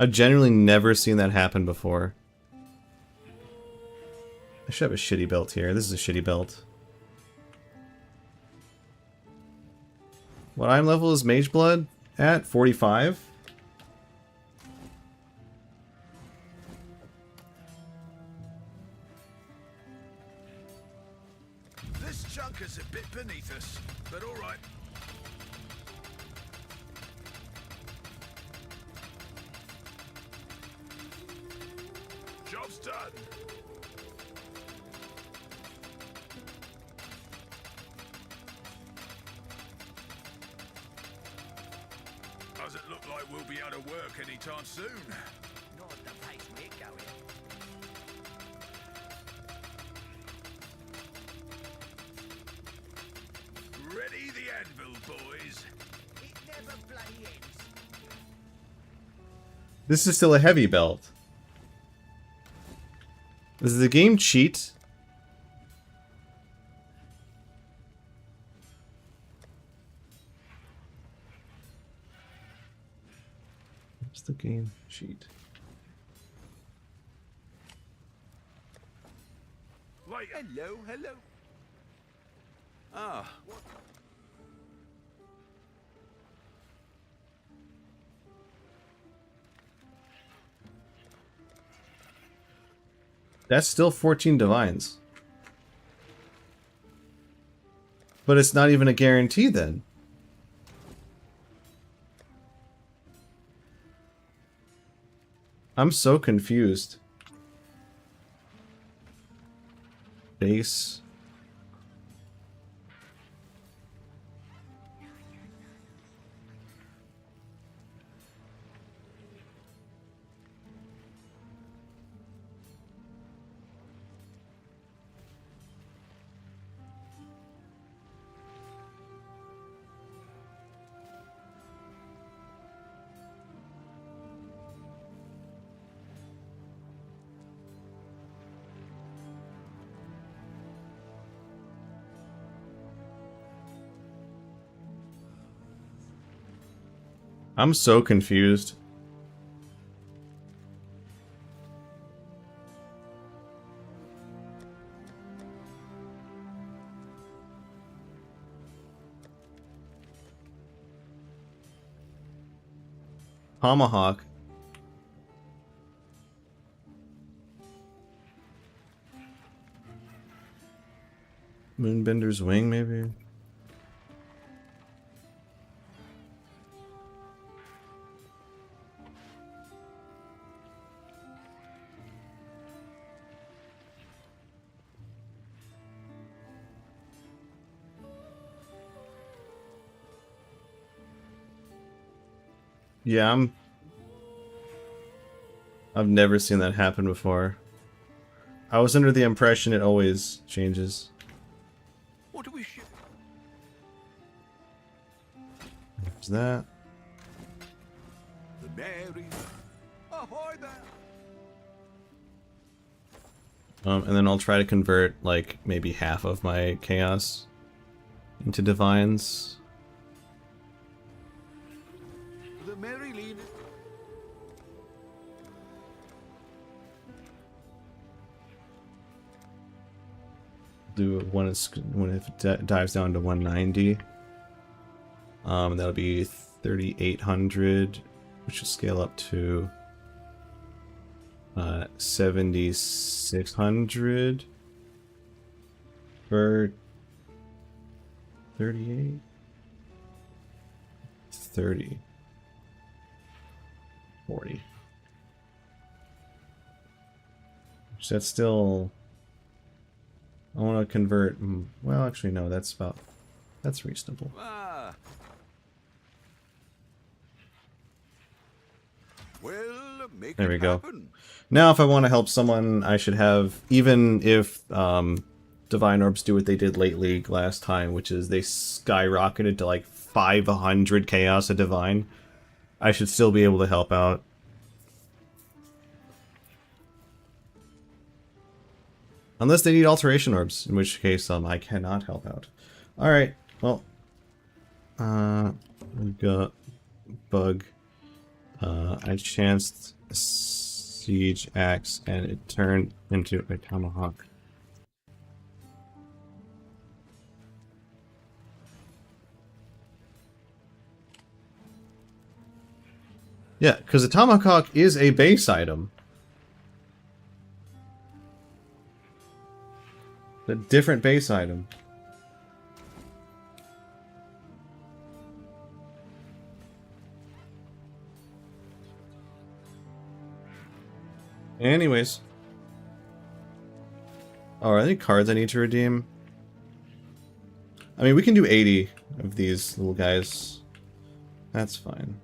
I've genuinely never seen that happen before. I should have a shitty belt here. This is a shitty belt. What item level is Mage Blood at? 45? This chunk is a bit beneath us, but all right. Job's done. Doesn't look like we'll be able to work anytime soon. Not at the pace we're going. Ready the anvil, boys. It never bloody ends. This is still a heavy belt. Does the game cheat? What's the game cheat? Later. Hello, hello. Ah. That's still 14 divines. But it's not even a guarantee then. I'm so confused. Base. I'm so confused. Tomahawk. Moonbender's wing, maybe? Yeah, I've never seen that happen before. I was under the impression it always changes. What do we ship? There's that. The Mary. Ahoy there! And then I'll try to convert, like, maybe half of my chaos into divines. The Mary lead. Do it when if it dives down to 190. That'll be 3,800, which will scale up to 7,600 for 38, 30, 40. Which that's still. I want to convert. Well, actually, no. That's reasonable. Ah. Well, make There it we go. happen. Now, if I want to help someone, I should have, even if Divine Orbs do what they did late League last time, which is they skyrocketed to like 500 Chaos a Divine, I should still be able to help out. Unless they need Alteration Orbs, in which case I cannot help out. Alright, well. We've got Bug. I chanced a Siege Axe and it turned into a Tomahawk. Yeah, because the Tomahawk is a base item. A different base item. Anyways. Oh, are there any cards I need to redeem? I mean, we can do 80 of these little guys. That's fine.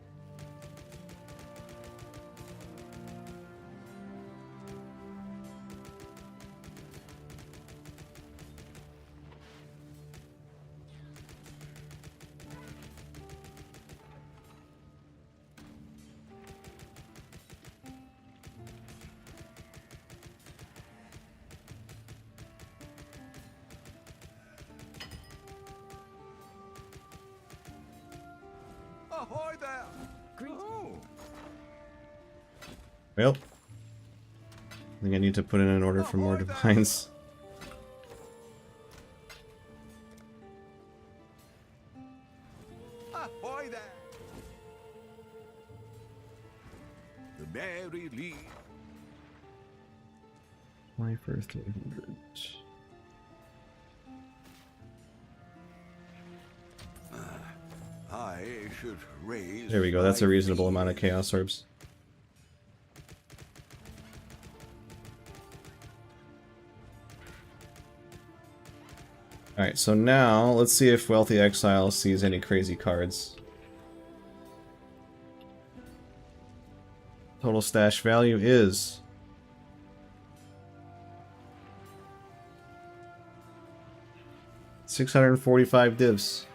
Ahoy there! Oh. Well. I think I need to put in an order for more divines. Ahoy there! The Mary lead. 21st 800. I should raise. There we go, that's a my reasonable fee. amount of Chaos Orbs. Alright, so now let's see if Wealthy Exile sees any crazy cards. Total stash value is 645 divs.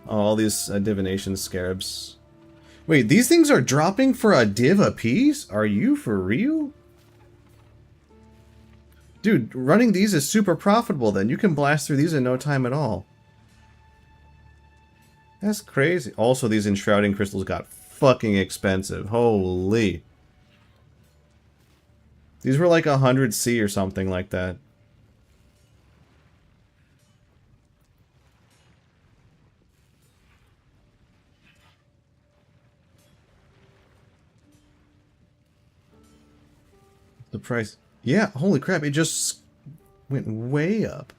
Oh, all these divination scarabs. Wait, these things are dropping for a div a piece? Are you for real? Dude, running these is super profitable then. You can blast through these in no time at all. That's crazy. Also, these enshrouding crystals got fucking expensive. Holy. These were like 100C or something like that. The price. Yeah, holy crap, it just went way up.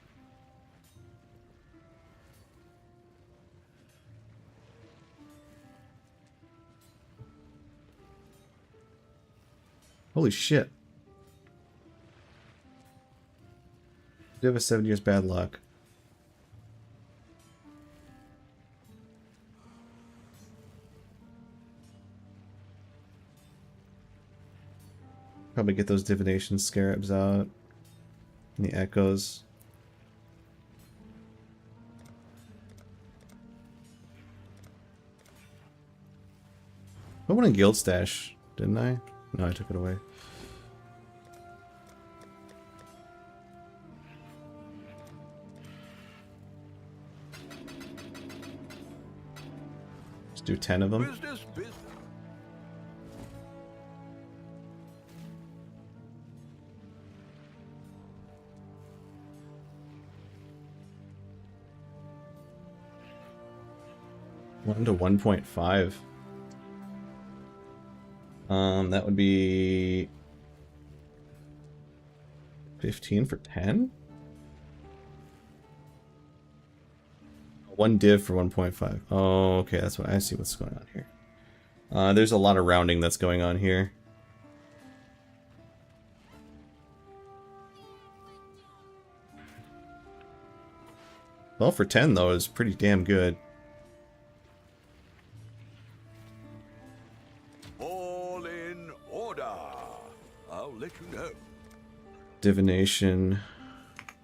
Holy shit. You have a 7 years bad luck. Probably get those divination scarabs out. And the echoes. I won a guild stash, didn't I? No, I took it away. Let's do 10 of them. Business, business. One to 1.5. That would be 15 for 10? One div for 1.5. Oh, okay, that's what I see what's going on here. There's a lot of rounding that's going on here. Well, for 10 though is pretty damn good. All in order. I'll let you know. Divination.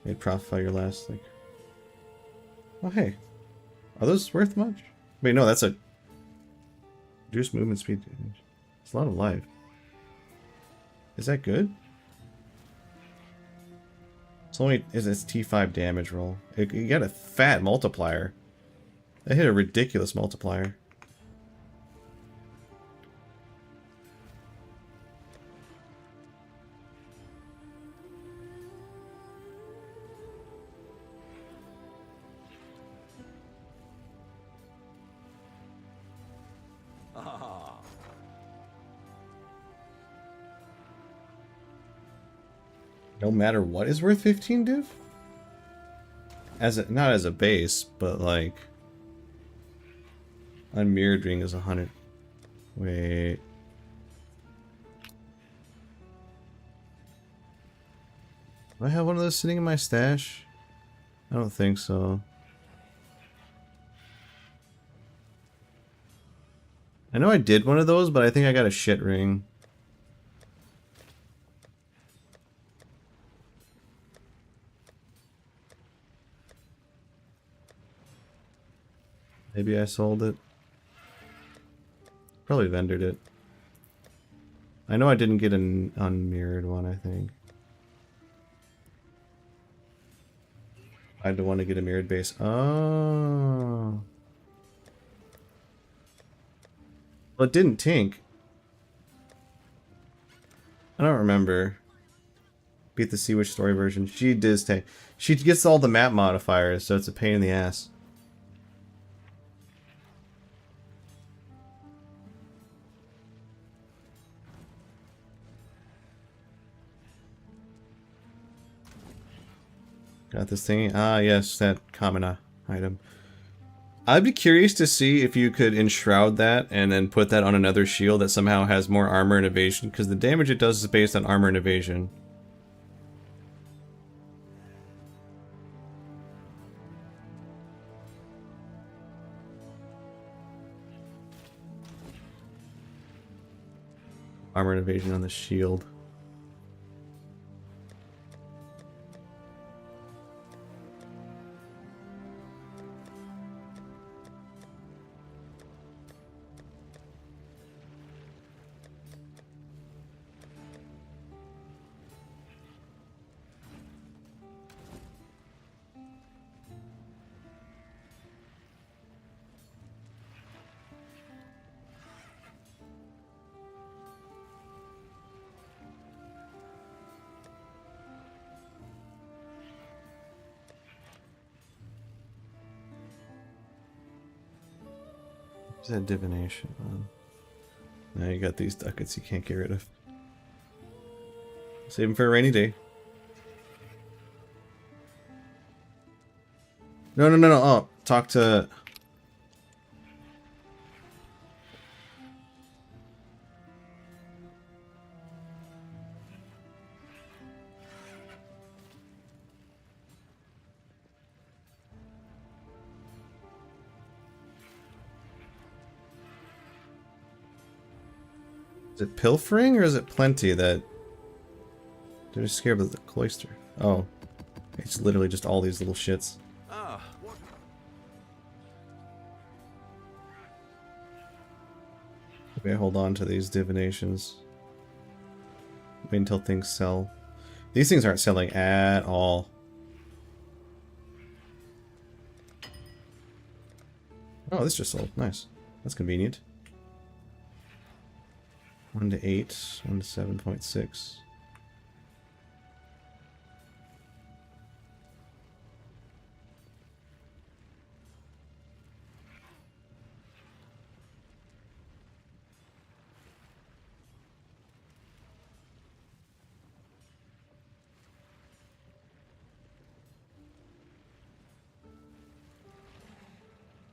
Made profit by your last like. Oh hey. Are those worth much? Wait, no, that's a reduced movement speed damage. It's a lot of life. Is that good? It's only it's T5 damage roll. You got a fat multiplier. That hit a ridiculous multiplier. No matter what is worth 15 div? As a, not as a base, but like Unmirrored Ring is 100. Wait. Do I have one of those sitting in my stash? I don't think so. I know I did one of those, but I think I got a shit ring. Maybe I sold it. Probably vendored it. I know I didn't get an unmirrored one, I think. I had to want to get a mirrored base. Oh. Well, it didn't tink. I don't remember. Beat the Sea Witch story version. She does tank. She gets all the map modifiers, so it's a pain in the ass. Got this thing. Ah, yes, that common item. I'd be curious to see if you could enshroud that and then put that on another shield that somehow has more armor and evasion, because the damage it does is based on armor and evasion. Armor and evasion on the shield. What's that divination on? Now you got these ducats you can't get rid of. Save them for a rainy day. No, no, no, no. Oh, talk to... Is it pilfering or is it plenty that... They're just scared of the cloister. Oh. It's literally just all these little shits. Ah, what? Okay, hold on to these divinations. Wait until things sell. These things aren't selling at all. Oh, this just sold. Nice. That's convenient. 1 to 8, 1 to 7.6.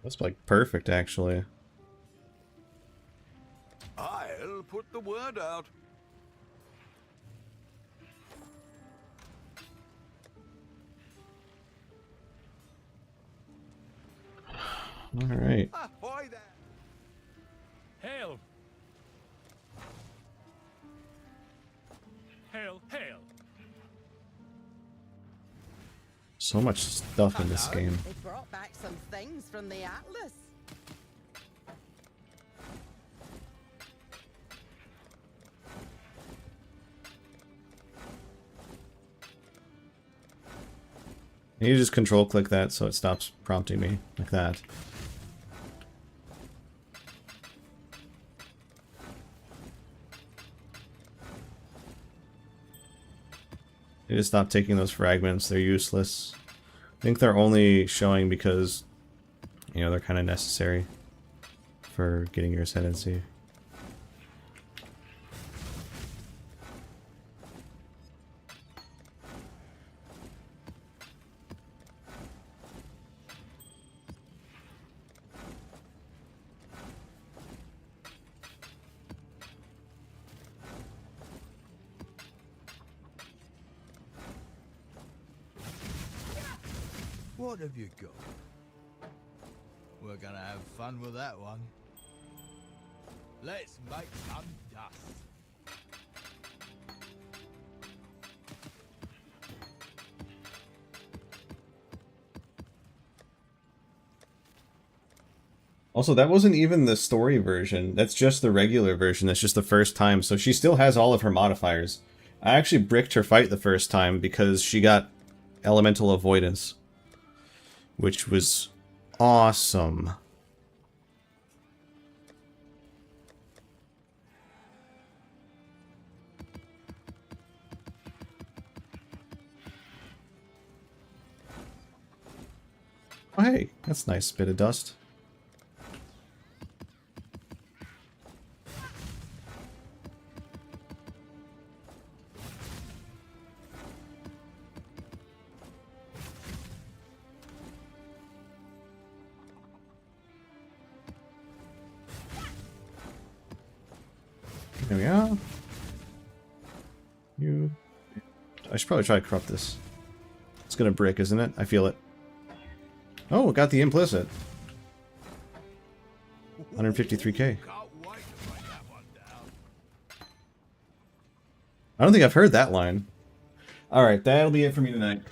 That's like perfect, actually. I'll put the word out. All right. Ahoy there! Hail! Hail, hail! So much stuff in this game. They brought back some things from the Atlas. You just control click that so it stops prompting me like that. You just stop taking those fragments, they're useless. I think they're only showing because, you know, they're kind of necessary for getting your ascendancy. What have you got? We're gonna have fun with that one. Let's make some dust. Also, that wasn't even the story version. That's just the regular version. That's just the first time. So she still has all of her modifiers. I actually bricked her fight the first time because she got elemental avoidance, which was awesome. Oh, hey, that's a nice bit of dust. There we are. I should probably try to corrupt this. It's gonna brick, isn't it? I feel it. Oh, it got the implicit. 153k. Can't wait to break that one down. I don't think I've heard that line. Alright, that'll be it for me tonight.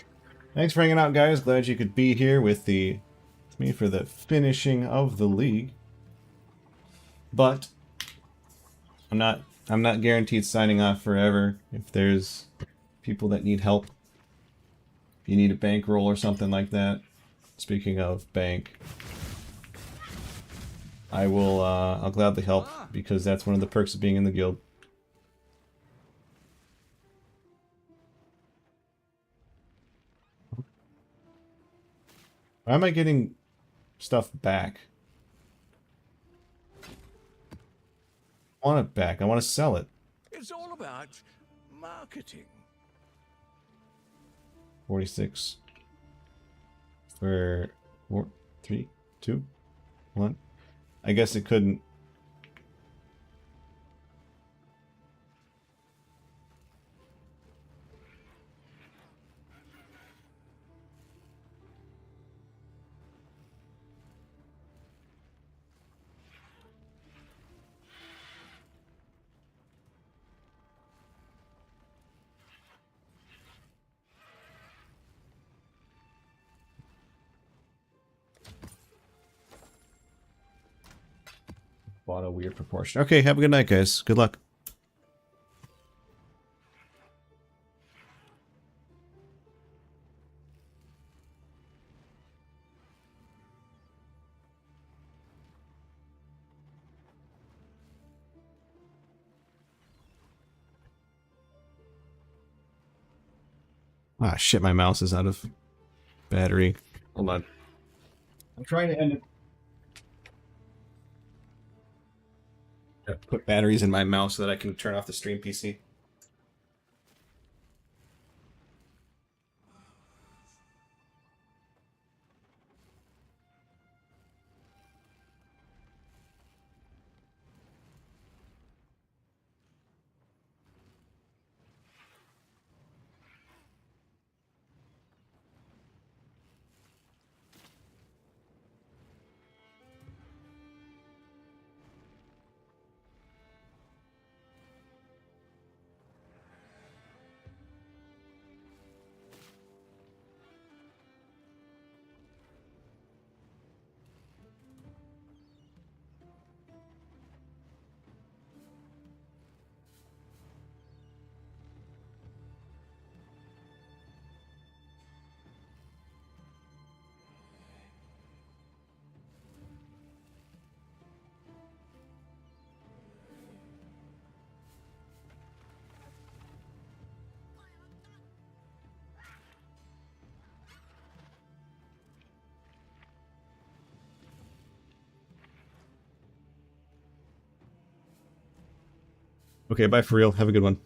Thanks for hanging out, guys. Glad you could be here with me for the finishing of the league. But I'm not guaranteed signing off forever. If there's people that need help, if you need a bankroll or something like that. Speaking of bank, I'll gladly help because that's one of the perks of being in the guild. Why am I getting stuff back? want it back. I want to sell it. It's all about marketing. 46. For 4, 3, 2, 1. I guess it couldn't. Bought a weird proportion. Okay, have a good night, guys. Good luck. Ah, shit, my mouse is out of battery. Hold on. I'm trying to end it. Put batteries in my mouse so that I can turn off the stream PC. Okay, bye for real. Have a good one.